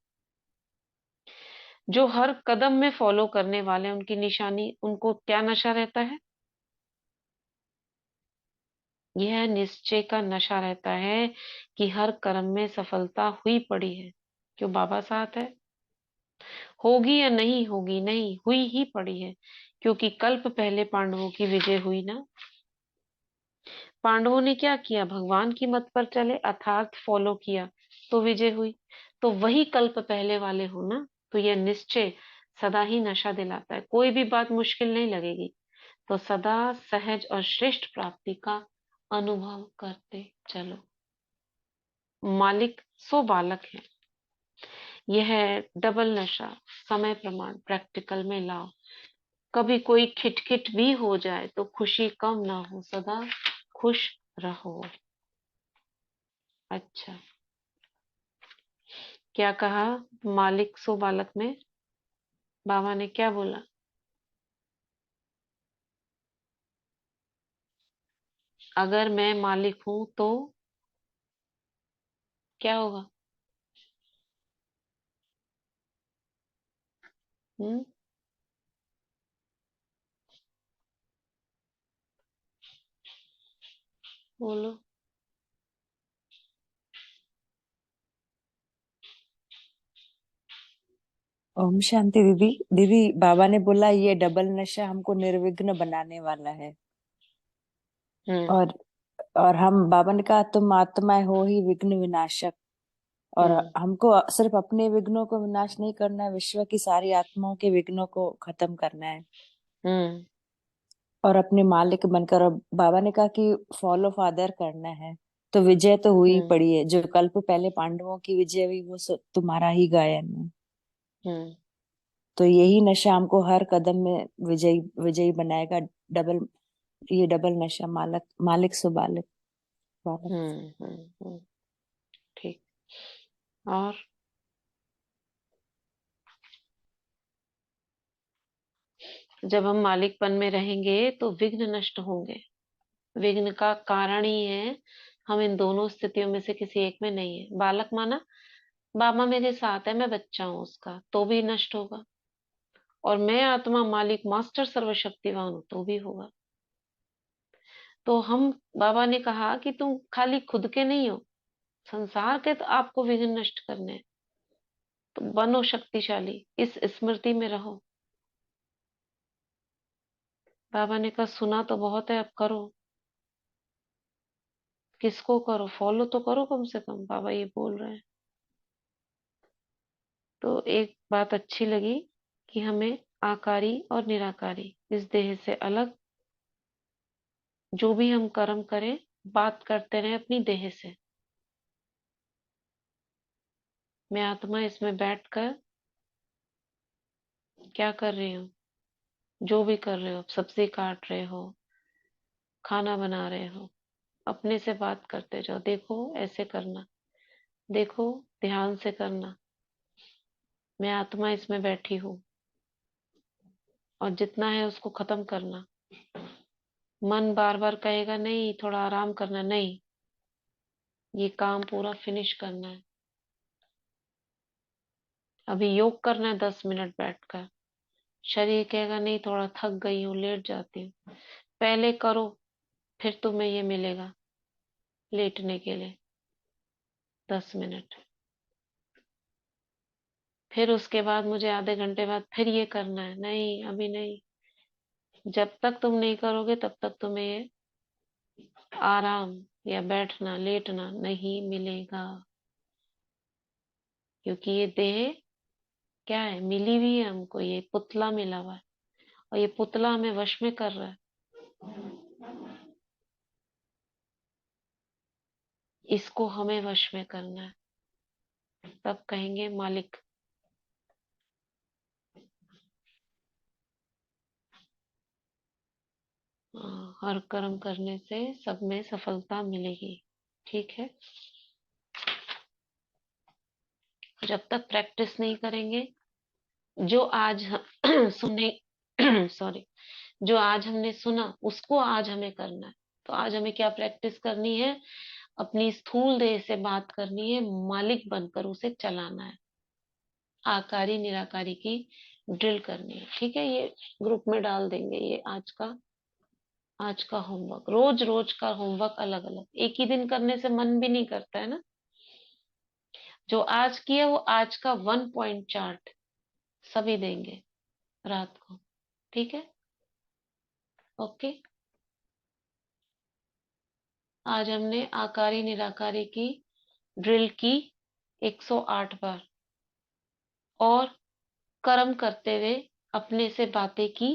जो हर कदम में फॉलो करने वाले हैं, उनकी निशानी, उनको क्या नशा रहता है? यह निश्चय का नशा रहता है कि हर कर्म में सफलता हुई पड़ी है। क्यों? बाबा साथ है। होगी या नहीं होगी? नहीं, हुई ही पड़ी है। क्योंकि कल्प पहले पांडवों की विजय हुई ना। पांडवों ने क्या किया? भगवान की मत पर चले, अर्थात फॉलो किया, तो विजय हुई। तो वही कल्प पहले वाले हो ना। तो यह निश्चय सदा ही नशा दिलाता है। कोई भी बात मुश्किल नहीं लगेगी। तो सदा सहज और श्रेष्ठ प्राप्ति का अनुभव करते चलो। मालिक सो बालक है। यह डबल नशा, समय प्रमाण प्रैक्टिकल में लाओ। कभी कोई खिटखिट भी हो जाए तो खुशी कम ना हो, सदा खुश रहो। अच्छा, क्या कहा? मालिक सो बालक में बाबा ने क्या बोला? अगर मैं मालिक हूं तो क्या होगा? हम्म, बोलो। ओम शांति दीदी। दीदी, बाबा ने बोला ये डबल नशा हमको निर्विघ्न बनाने वाला है। हम्म। और और हम, बाबा ने कहा तुम आत्माएं हो ही विघ्न विनाशक। और हम्म। हमको सिर्फ अपने विघ्नों को विनाश नहीं करना है, विश्व की सारी आत्माओं के विघ्नों को खत्म करना है। हम्म। और अपने मालिक बनकर, और बाबा ने कहा कि फॉलो फादर करना है। तो विजय तो हुई हम्म। पड़ी है। जो कल्प पहले पांडवों की विजय हुई, वो तुम्हारा ही गायन है। हम्म। तो यही नशा हमको हर कदम में विजयी विजयी बनाएगा। डबल, ये डबल नशा, मालिक मालिक सो बालक बालक। हम्म। हम्म। ठीक। और जब हम मालिकपन में रहेंगे तो विघ्न नष्ट होंगे। विघ्न का कारण ही है हम इन दोनों स्थितियों में से किसी एक में नहीं है। बालक माना बाबा मेरे साथ है, मैं बच्चा हूं उसका, तो भी नष्ट होगा। और मैं आत्मा मालिक मास्टर सर्वशक्तिवान हूं, तो भी होगा। तो हम, बाबा ने कहा कि तुम खाली खुद के नहीं हो, संसार के तो आपको विघ्न नष्ट करने हैं। तो बनो शक्तिशाली, इस स्मृति में रहो। बाबा ने कहा सुना तो बहुत है, अब करो। किसको करो? फॉलो तो करो कम से कम, बाबा ये बोल रहे हैं। तो एक बात अच्छी लगी कि हमें आकारी और निराकारी, इस देह से अलग, जो भी हम कर्म करें, बात करते रहे अपनी देह से। मैं आत्मा इसमें बैठकर क्या कर रही हूँ? जो भी कर रहे हो, सब्जी काट रहे हो, खाना बना रहे हो, अपने से बात करते जाओ। देखो ऐसे करना, देखो ध्यान से करना। मैं आत्मा इसमें बैठी हूँ, और जितना है उसको खत्म करना। मन बार बार कहेगा नहीं थोड़ा आराम करना, नहीं, ये काम पूरा फिनिश करना है। अभी योग करना है 10 मिनट बैठकर, शरीर कहेगा नहीं थोड़ा थक गई हूँ, लेट जाती हूँ। पहले करो, फिर तुम्हें ये मिलेगा लेटने के लिए 10 मिनट। फिर उसके बाद मुझे आधे घंटे बाद फिर ये करना है, नहीं अभी नहीं। जब तक तुम नहीं करोगे तब तक तुम्हें ये आराम या बैठना लेटना नहीं मिलेगा। क्योंकि ये देह क्या है, मिली हुई है हमको, ये पुतला मिला हुआ है, और ये पुतला हमें वश में कर रहा है। इसको हमें वश में करना है, तब कहेंगे मालिक। हर कर्म करने से सब में सफलता मिलेगी। ठीक है। जब तक प्रैक्टिस नहीं करेंगे, जो आज सुने सॉरी, जो आज हमने सुना उसको आज हमें करना है। तो आज हमें क्या प्रैक्टिस करनी है? अपनी स्थूल देह से बात करनी है, मालिक बनकर उसे चलाना है। आकारी निराकारी की ड्रिल करनी है। ठीक है, ये ग्रुप में डाल देंगे। ये आज का होमवर्क, रोज रोज का होमवर्क अलग अलग, एक ही दिन करने से मन भी नहीं करता है ना। जो आज किया वो आज का 1 पॉइंट चार्ट सभी देंगे रात को। ठीक है, ओके। आज हमने आकारी निराकारी की ड्रिल की 108 बार, और कर्म करते हुए अपने से बातें की।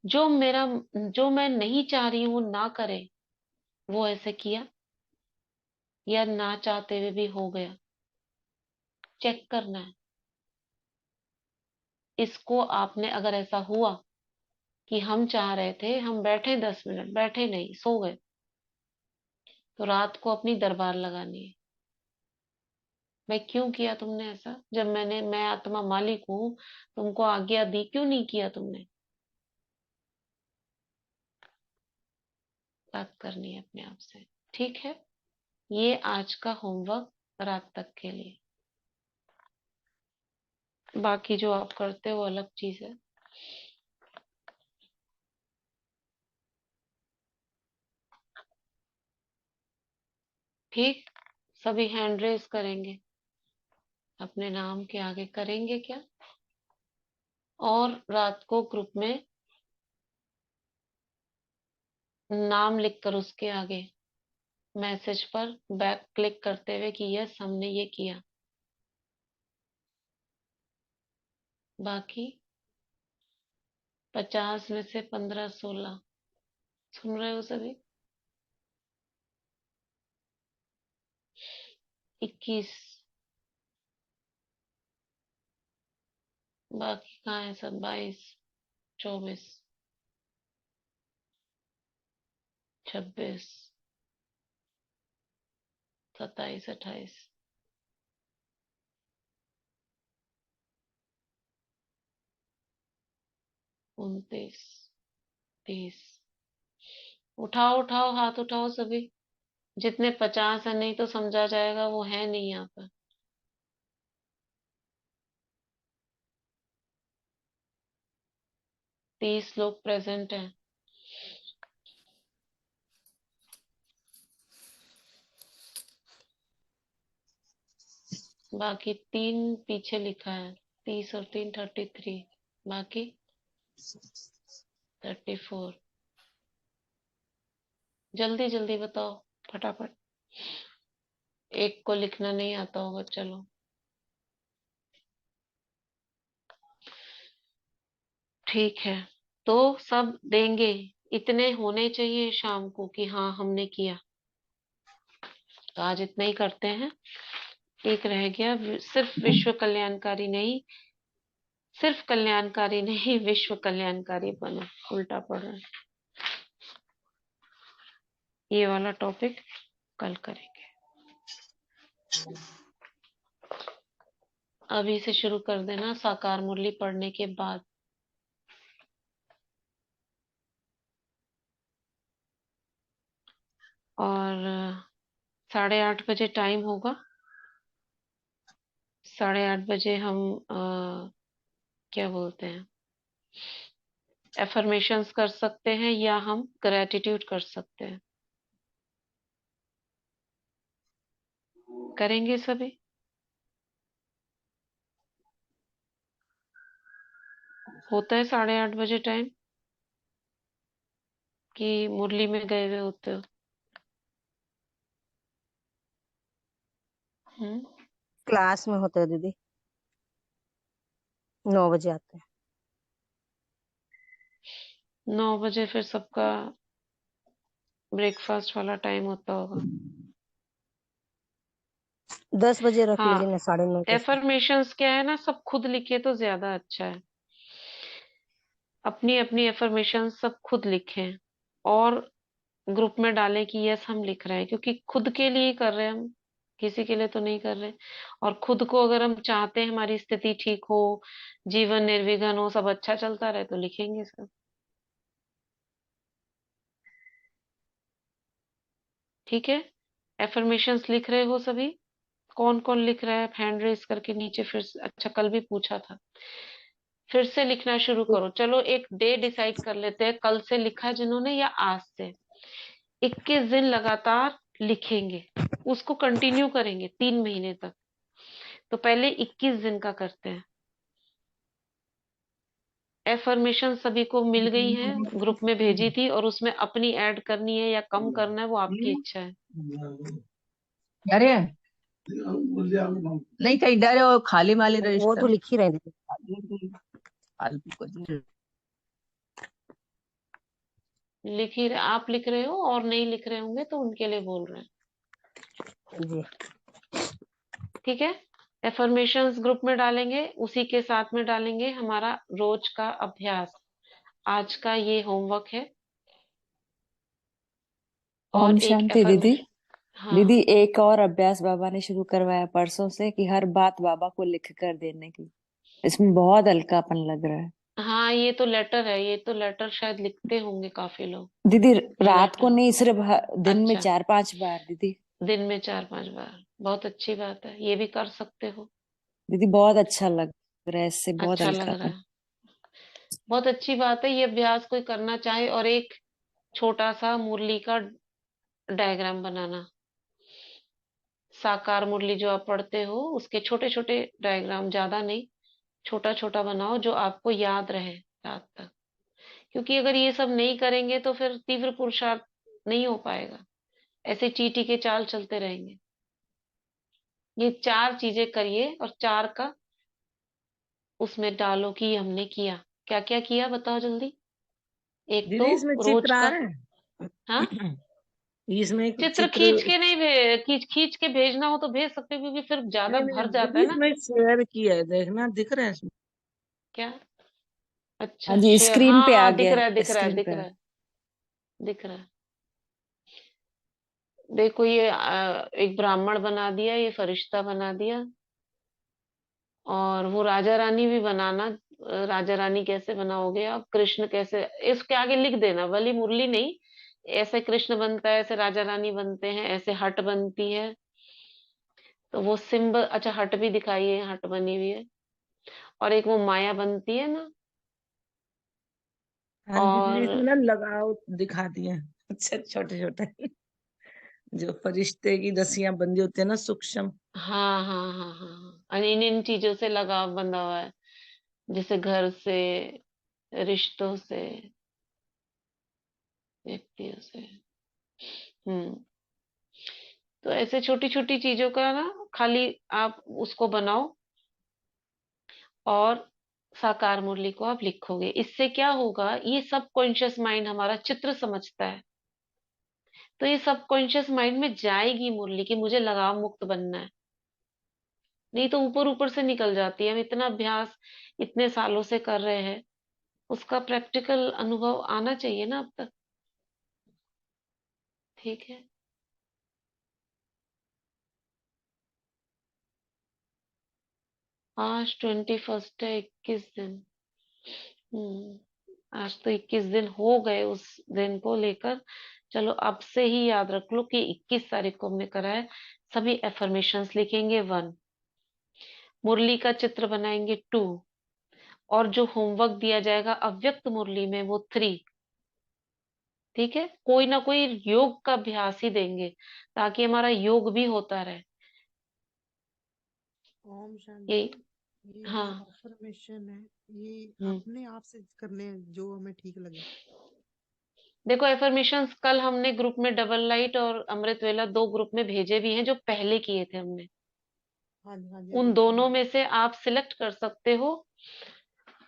जो मैं नहीं चाह रही हूँ ना करे, वो ऐसे किया, या ना चाहते हुए भी हो गया। चेक करना है इसको। आपने अगर ऐसा हुआ कि हम चाह रहे थे, हम बैठे 10 मिनट, बैठे नहीं, सो गए, तो रात को अपनी दरबार लगानी है। भाई क्यों किया तुमने ऐसा? जब मैं आत्मा मालिक हूँ, तुमको आज्ञा दी, क्यों नहीं किया तुमने? बात करनी है अपने आप से। ठीक है, ये आज का होमवर्क रात तक के लिए। बाकी जो आप करते हो वो अलग चीज है। ठीक, सभी हैंड रेस करेंगे, अपने नाम के आगे करेंगे क्या? और रात को ग्रुप में नाम लिखकर उसके आगे मैसेज पर बैक क्लिक करते हुए कि यस हमने ये किया। बाकी 50 में से 15-16 सुन रहे हो सभी? 21। बाकी कहाँ है सब? 22, 24, 26, 27, 28, 29, 30। उठाओ उठाओ, हाथ उठाओ सभी। जितने 50 है, नहीं तो समझा जाएगा वो है नहीं यहाँ पर। 30 लोग प्रेजेंट हैं। बाकी 3 पीछे लिखा है, 30 और 3 33। बाकी 34। जल्दी जल्दी बताओ, फटाफट। एक को लिखना नहीं आता होगा, चलो। ठीक है, तो सब देंगे, इतने होने चाहिए शाम को कि हाँ हमने किया। तो आज इतना ही करते हैं। एक रह गया, सिर्फ विश्व कल्याणकारी नहीं, सिर्फ कल्याणकारी नहीं, विश्व कल्याणकारी बनो। उल्टा पड़ रहा है, ये वाला टॉपिक कल करेंगे। अभी से शुरू कर देना साकार मुरली पढ़ने के बाद। और 8:30 बजे टाइम होगा। 8:30 बजे हम क्या बोलते हैं, एफर्मेशंस कर सकते हैं या हम ग्रेटिट्यूड कर सकते हैं। करेंगे सभी? होता है 8:30 बजे टाइम कि मुरली में गए हुए होते हो? हम्म। क्लास में होते हैं दीदी, 9 बजे आते हैं। 9 बजे फिर सबका ब्रेकफास्ट वाला टाइम होता होगा। 10 बजे रख लीजिए हाँ, ना, 9:30 के साथ। एफर्मेशंस क्या है ना, सब खुद लिखे तो ज्यादा अच्छा है। अपनी अपनी एफर्मेशन सब खुद लिखें और ग्रुप में डालें कि यस हम लिख रहे हैं, क्योंकि खुद के लिए ही कर रहे हैं हम, किसी के लिए तो नहीं कर रहे। और खुद को अगर हम चाहते हैं हमारी स्थिति ठीक हो, जीवन निर्विघ्न हो, सब अच्छा चलता रहे, तो लिखेंगे सब। ठीक है, एफर्मेशंस लिख रहे हो सभी? कौन कौन लिख रहा है हैंड रेस करके नीचे, फिर अच्छा कल भी पूछा था। फिर से लिखना शुरू करो। चलो एक डे डिसाइड कर लेते हैं, कल से लिखा जिन्होंने या आज से। 21 दिन लगातार लिखेंगे, उसको कंटिन्यू करेंगे 3 महीने तक। तो पहले 21 दिन का करते हैं। एफर्मेशन सभी को मिल गई है, ग्रुप में भेजी थी, और उसमें अपनी ऐड करनी है या कम करना है वो आपकी इच्छा है। अरे नहीं, कहीं डरे हो खाली माली वो रजिस्टर तो लिख ही रहे हैं दीदी। फालतू को। आप लिख रहे हो और नहीं लिख रहे होंगे तो उनके लिए बोल रहे हैं। जी। ठीक है, एफर्मेशंस ग्रुप में डालेंगे, उसी के साथ में डालेंगे हमारा रोज का अभ्यास। आज का ये होमवर्क है। ओम और एक शांति दीदी। एफर्मेशन। दीदी हाँ एक और अभ्यास बाबा ने शुरू करवाया परसों से कि हर बात बाबा को लिख कर देने की। इसमें बहुत हल्कापन लग रहा है। हाँ, ये तो लेटर है, ये तो लेटर शायद लिखते होंगे काफी लोग। दीदी ये रात को लेटर, नहीं, सिर्फ दिन में अच्छा 4-5 बार दीदी। दिन में 4-5 बार, बहुत अच्छी बात है, ये भी कर सकते हो। दीदी बहुत अच्छा लग रहा है, इससे बहुत अच्छा लग रहा हल्कापन। है, बहुत अच्छी बात है। ये अभ्यास कोई करना चाहे, और एक छोटा सा मुरली का डायग्राम बनाना, साकार मुरली जो आप पढ़ते हो उसके छोटे छोटे डायग्राम, ज्यादा नहीं, छोटा छोटा बनाओ जो आपको याद रहे रात तक। क्योंकि अगर ये सब नहीं करेंगे तो फिर तीव्र पुरुषार्थ नहीं हो पाएगा, ऐसे चींटी के चाल चलते रहेंगे। ये 4 चीजें करिए और 4 का उसमें डालो कि हमने किया, क्या क्या किया बताओ जल्दी। एक तो दीदी इसमें रोज चित्र आ का, रहे हाँ, हैं? इसमें एक चित्र चित्र। खींच के नहीं खींच के भेजना हो तो भेज सकते हो, क्योंकि फिर ज्यादा नहीं नहीं भर जाता दीदी, है ना। इसमें शेयर किया है, देखना दिख रहा है इसमें। क्या? हाँ अच्छा जी, शेयर, स्क्रीन हाँ पे आ हाँ, दिख गया रहा है है, दिख रहा है स्क्रीन दिख पे। रहा है दिख रहा है। देखो ये एक ब्राह्मण बना दिया, ये फरिश्ता बना दिया, और वो राजा रानी भी बनाना। राजा रानी कैसे बनाओगे आप, कृष्ण कैसे, इसके आगे लिख देना, वली मुरली नहीं, ऐसे कृष्ण बनता है, ऐसे राजा रानी बनते हैं, ऐसे हट बनती है। तो वो सिंबल, अच्छा हट भी दिखाइए, हट बनी हुई है, और एक वो माया बनती है ना। हाँ दीदी, इसमें और ना लगाव दिखा दिए हैं। अच्छा, छोटे छोटे जो फरिश्ते की रस्सियां बंधी होती है ना, सूक्ष्म। हाँ हाँ हाँ हाँ हाँ, और इन इन चीजों से लगाव बंधा हुआ है, जैसे घर से, रिश्तों से, व्यक्तियों से। हम्म। तो ऐसे छोटी छोटी चीजों का ना, खाली आप उसको बनाओ और साकार मुरली को आप लिखोगे। इससे क्या होगा, ये सबकॉन्शियस माइंड हमारा चित्र समझता है, तो ये सबकॉन्शियस माइंड में जाएगी मुरली कि मुझे लगाव मुक्त बनना है। नहीं तो ऊपर ऊपर से निकल जाती है। हम इतना अभ्यास इतने सालों से कर रहे हैं, उसका प्रैक्टिकल अनुभव आना चाहिए ना अब तक। ठीक है, आज 21 है, 21 दिन। आज तो 21 दिन हो गए उस दिन को लेकर चलो अब से ही याद रख लो कि 21 तारीख को हमने करा है। सभी एफर्मेशंस लिखेंगे 1, मुरली का चित्र बनाएंगे 2, और जो होमवर्क दिया जाएगा अव्यक्त मुरली में वो 3। ठीक है, कोई ना कोई योग का अभ्यास ही देंगे ताकि हमारा योग भी होता रहे। ओम ये शांति। ये जो हाँ। अफर्मेशन है ये हम्म। अपने आप से करने हैं जो हमें ठीक लगे। देखो एफर्मेशंस कल हमने ग्रुप में डबल लाइट और अमृत वेला 2 ग्रुप में भेजे भी हैं जो पहले किए थे हमने। हाँ जी, हाँ जी, उन अभी दोनों में से आप सिलेक्ट कर सकते हो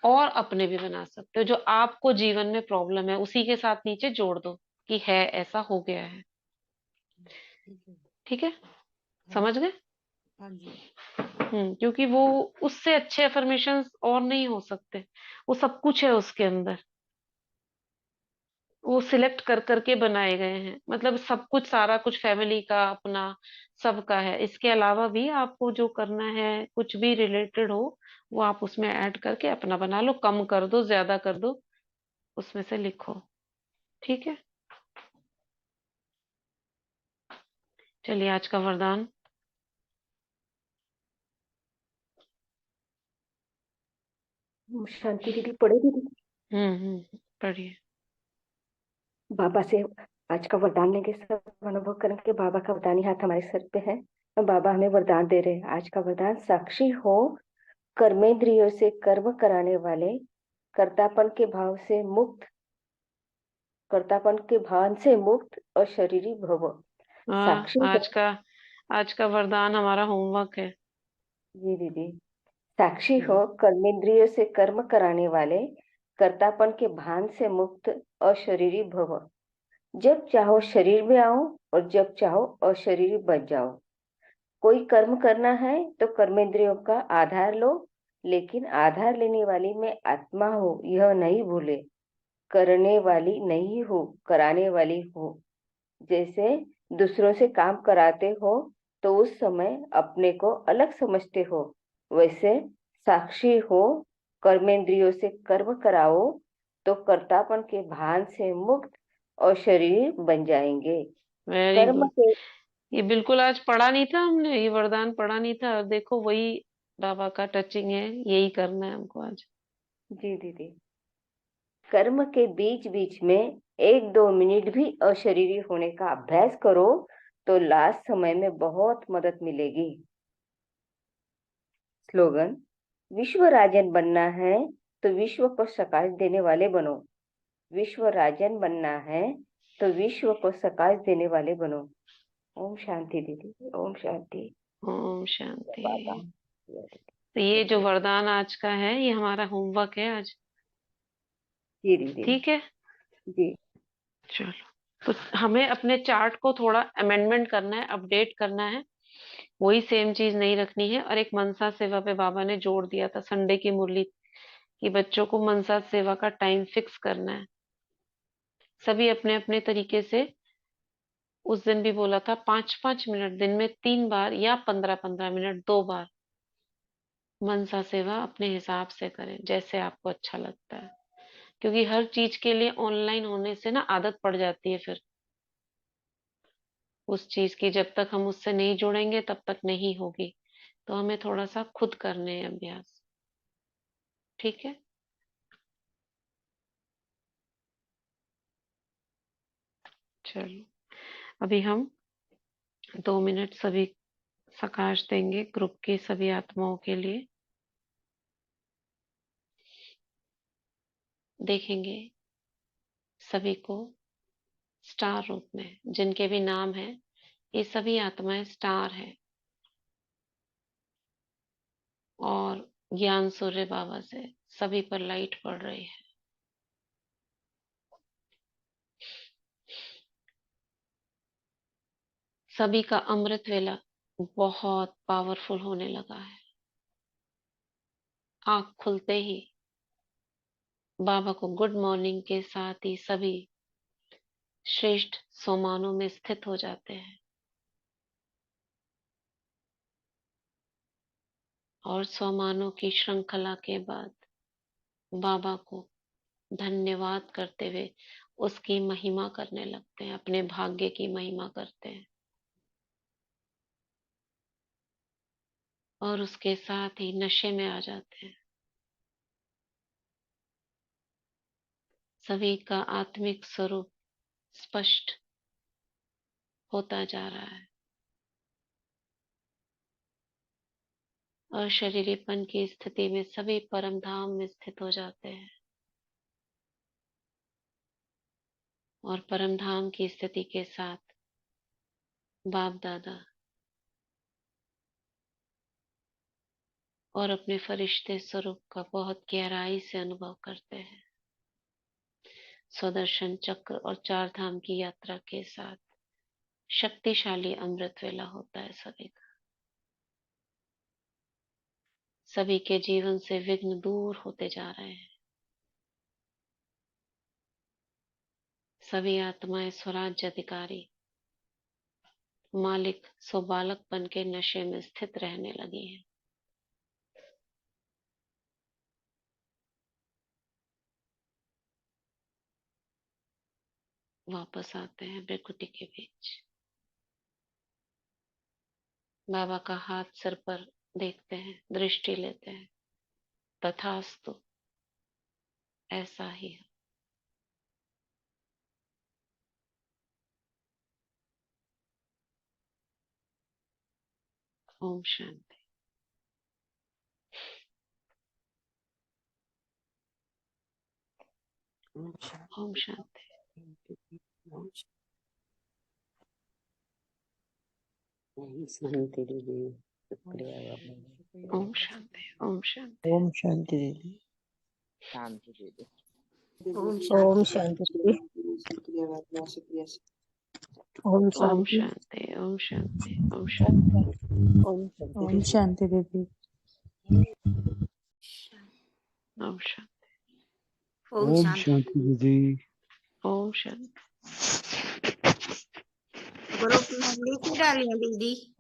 और अपने भी बना सकते हो जो आपको जीवन में प्रॉब्लम है, उसी के साथ नीचे जोड़ दो कि है ऐसा हो गया है। ठीक है। ठीक है, हाँ समझ जी, गए? हाँ जी। क्योंकि वो उससे अच्छे अफर्मेशंस और नहीं हो सकते। वो सब कुछ है उसके अंदर, वो सिलेक्ट कर करके बनाए गए हैं, मतलब सब कुछ, सारा कुछ फैमिली का अपना सबका है। इसके अलावा भी आपको जो करना है कुछ भी रिलेटेड हो वो आप उसमें ऐड करके अपना बना लो, कम कर दो ज्यादा कर दो, उसमें से लिखो। ठीक है, चलिए आज का वरदान। शांति दीदी पढ़े दीदी। पढ़िए। बाबा से आज का वरदान लेंगे, सब अनुभव करेंगे। बाबा का वरदानी हाथ हमारे सर पे है और बाबा हमें वरदान दे रहे हैं। आज का वरदान, साक्षी हो कर्मेंद्रियों से कर्म कराने वाले, कर्तापन के भाव से मुक्त, कर्तापन के भान से मुक्त और शरीरी भव। साक्षी हाँ, हो। आज का वरदान हमारा होमवर्क है। जी दीदी। साक्षी हो हम्म, कर्मेंद्रियों से कर्म कराने वाले, कर्तापन के भान से मुक्त और शरीरी भव। जब चाहो शरीर में आओ और जब चाहो अशरीरी बच जाओ। कोई कर्म करना है तो कर्मेंद्रियों का आधार लो, लेकिन आधार लेने वाली मैं आत्मा हूँ यह नहीं भूले। करने वाली नहीं हो, कराने वाली हो। जैसे दूसरों से काम कराते हो तो उस समय अपने को अलग समझते हो, वैसे साक्षी हो कर्मेंद्रियों से कर्म कराओ तो कर्तापन के भान से मुक्त और शरीर बन जाएंगे। वेरी कर्म गुड। के। ये बिल्कुल आज पढ़ा नहीं था हमने, ये वरदान पढ़ा नहीं था, और देखो वही बाबा का टचिंग है, यही करना है हमको आज। जी दीदी। कर्म के बीच बीच में 1-2 मिनट भी अशरीरी होने का अभ्यास करो तो लास्ट समय में बहुत मदद मिलेगी। स्लोगन, विश्व राजन बनना है तो विश्व को प्रकाश देने वाले बनो। विश्व राजन बनना है तो विश्व को प्रकाश देने वाले बनो। ओम शांति दीदी, ओम शांति। ओम शांति। बाबा। तो ये जो वरदान आज का है ये हमारा होमवर्क है आज। जी दीदी। ठीक है, जी। चलो। तो हमें अपने चार्ट को थोड़ा अमेंडमेंट करना है, अपडेट करना है, वही सेम चीज नहीं रखनी है। और एक मनसा सेवा पे बाबा ने जोर दिया था संडे की मुरली कि बच्चों को मनसा सेवा का टाइम फिक्स करना है। सभी अपने अपने तरीके से, उस दिन भी बोला था 5-5 मिनट दिन में 3 बार या 15-15 मिनट 2 बार मनसा सेवा अपने हिसाब से करें जैसे आपको अच्छा लगता है। क्योंकि हर चीज के लिए ऑनलाइन होने से ना आदत पड़ जाती है, फिर उस चीज की जब तक हम उससे नहीं जुड़ेंगे तब तक नहीं होगी। तो हमें थोड़ा सा खुद करने हैं अभ्यास। ठीक है, चलो अभी हम 2 मिनट सभी सकाश देंगे ग्रुप की सभी आत्माओं के लिए। देखेंगे सभी को स्टार रूप में, जिनके भी नाम है, ये सभी आत्माएं स्टार है। और ज्ञान सूर्य बाबा से सभी पर लाइट पड़ रही है। सभी का अमृत वेला बहुत पावरफुल होने लगा है। आंख खुलते ही बाबा को गुड मॉर्निंग के साथ ही सभी श्रेष्ठ सोमानों में स्थित हो जाते हैं और सोमानों की श्रृंखला के बाद बाबा को धन्यवाद करते हुए उसकी महिमा करने लगते हैं, अपने भाग्य की महिमा करते हैं, और उसके साथ ही नशे में आ जाते हैं। सभी का आत्मिक स्वरूप स्पष्ट होता जा रहा है। अशरीरीपन की स्थिति में सभी परम धाम में स्थित हो जाते हैं, और परम धाम की स्थिति के साथ बाप दादा और अपने फरिश्ते स्वरूप का बहुत गहराई से अनुभव करते हैं। स्वदर्शन चक्र और चार धाम की यात्रा के साथ शक्तिशाली अमृत वेला होता है सभी का। सभी के जीवन से विघ्न दूर होते जा रहे हैं। सभी आत्माएं स्वराज्य अधिकारी मालिक सुबालकपन के नशे में स्थित रहने लगी हैं। वापस आते हैं बेकुटी के बीच। बाबा का हाथ सिर पर देखते हैं, दृष्टि लेते हैं। तथास्तु, ऐसा ही है। ओम शांति। ओम शांति। शांति दीदी, शुक्रिया बाबा। ओम शांति। ओम शांति। ओम शांति दीदी। शांति दीदी। ओम शांति दीदी। शुक्रिया बाबा, शुक्रिया। ओम ओम शांति। शांति। ओम शांति। ओम शांति। ओम शांति दीदी। ओम शांति। ओम शांति दीदी। ओम शांति। ग्रुप में लिख डाली है दीदी,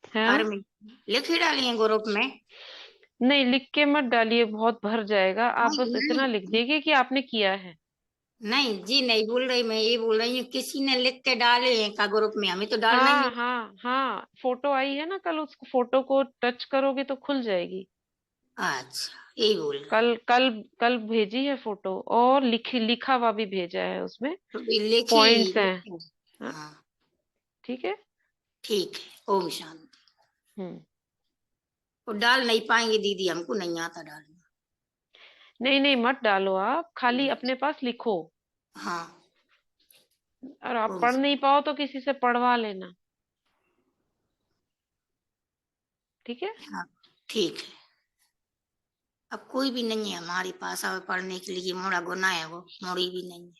हाँ? घर में लिख डाली है ग्रुप में। नहीं, लिख के मत डालिए, बहुत भर जाएगा। आप नहीं, बस इतना लिख दीजिए कि आपने किया है। नहीं जी, नहीं बोल रही, मैं ये बोल रही हूँ किसी ने लिख के डाले हैं का ग्रुप में, हमें तो डालना ही हाँ नहीं। हाँ हाँ, फोटो आई है ना कल, उस फोटो को टच करोगे तो खुल जाएगी। अच्छा, यही बोल रही। कल कल कल भेजी है फोटो, और लिखा हुआ भी भेजा है, उसमें तो ये लिखी। पॉइंट्स हैं। हाँ, हाँ ठीक है। ठीक है। ओम शांति। हम्म। वो डाल नहीं पाएंगे दीदी, हमको नहीं आता डालना। नहीं नहीं, मत डालो, आप खाली अपने पास लिखो। हाँ। और आप ओम पढ़ नहीं पाओ तो किसी से पढ़वा लेना, ठीक है। हाँ ठीक है। अब कोई भी नहीं है हमारे पास अब पढ़ने के लिए, मोड़ा गुना है, वो मोड़ी भी नहीं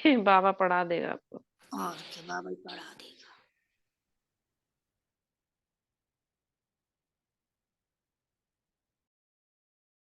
है। बाबा पढ़ा देगा आपको। और क्या, बाबा ही पढ़ा देगा।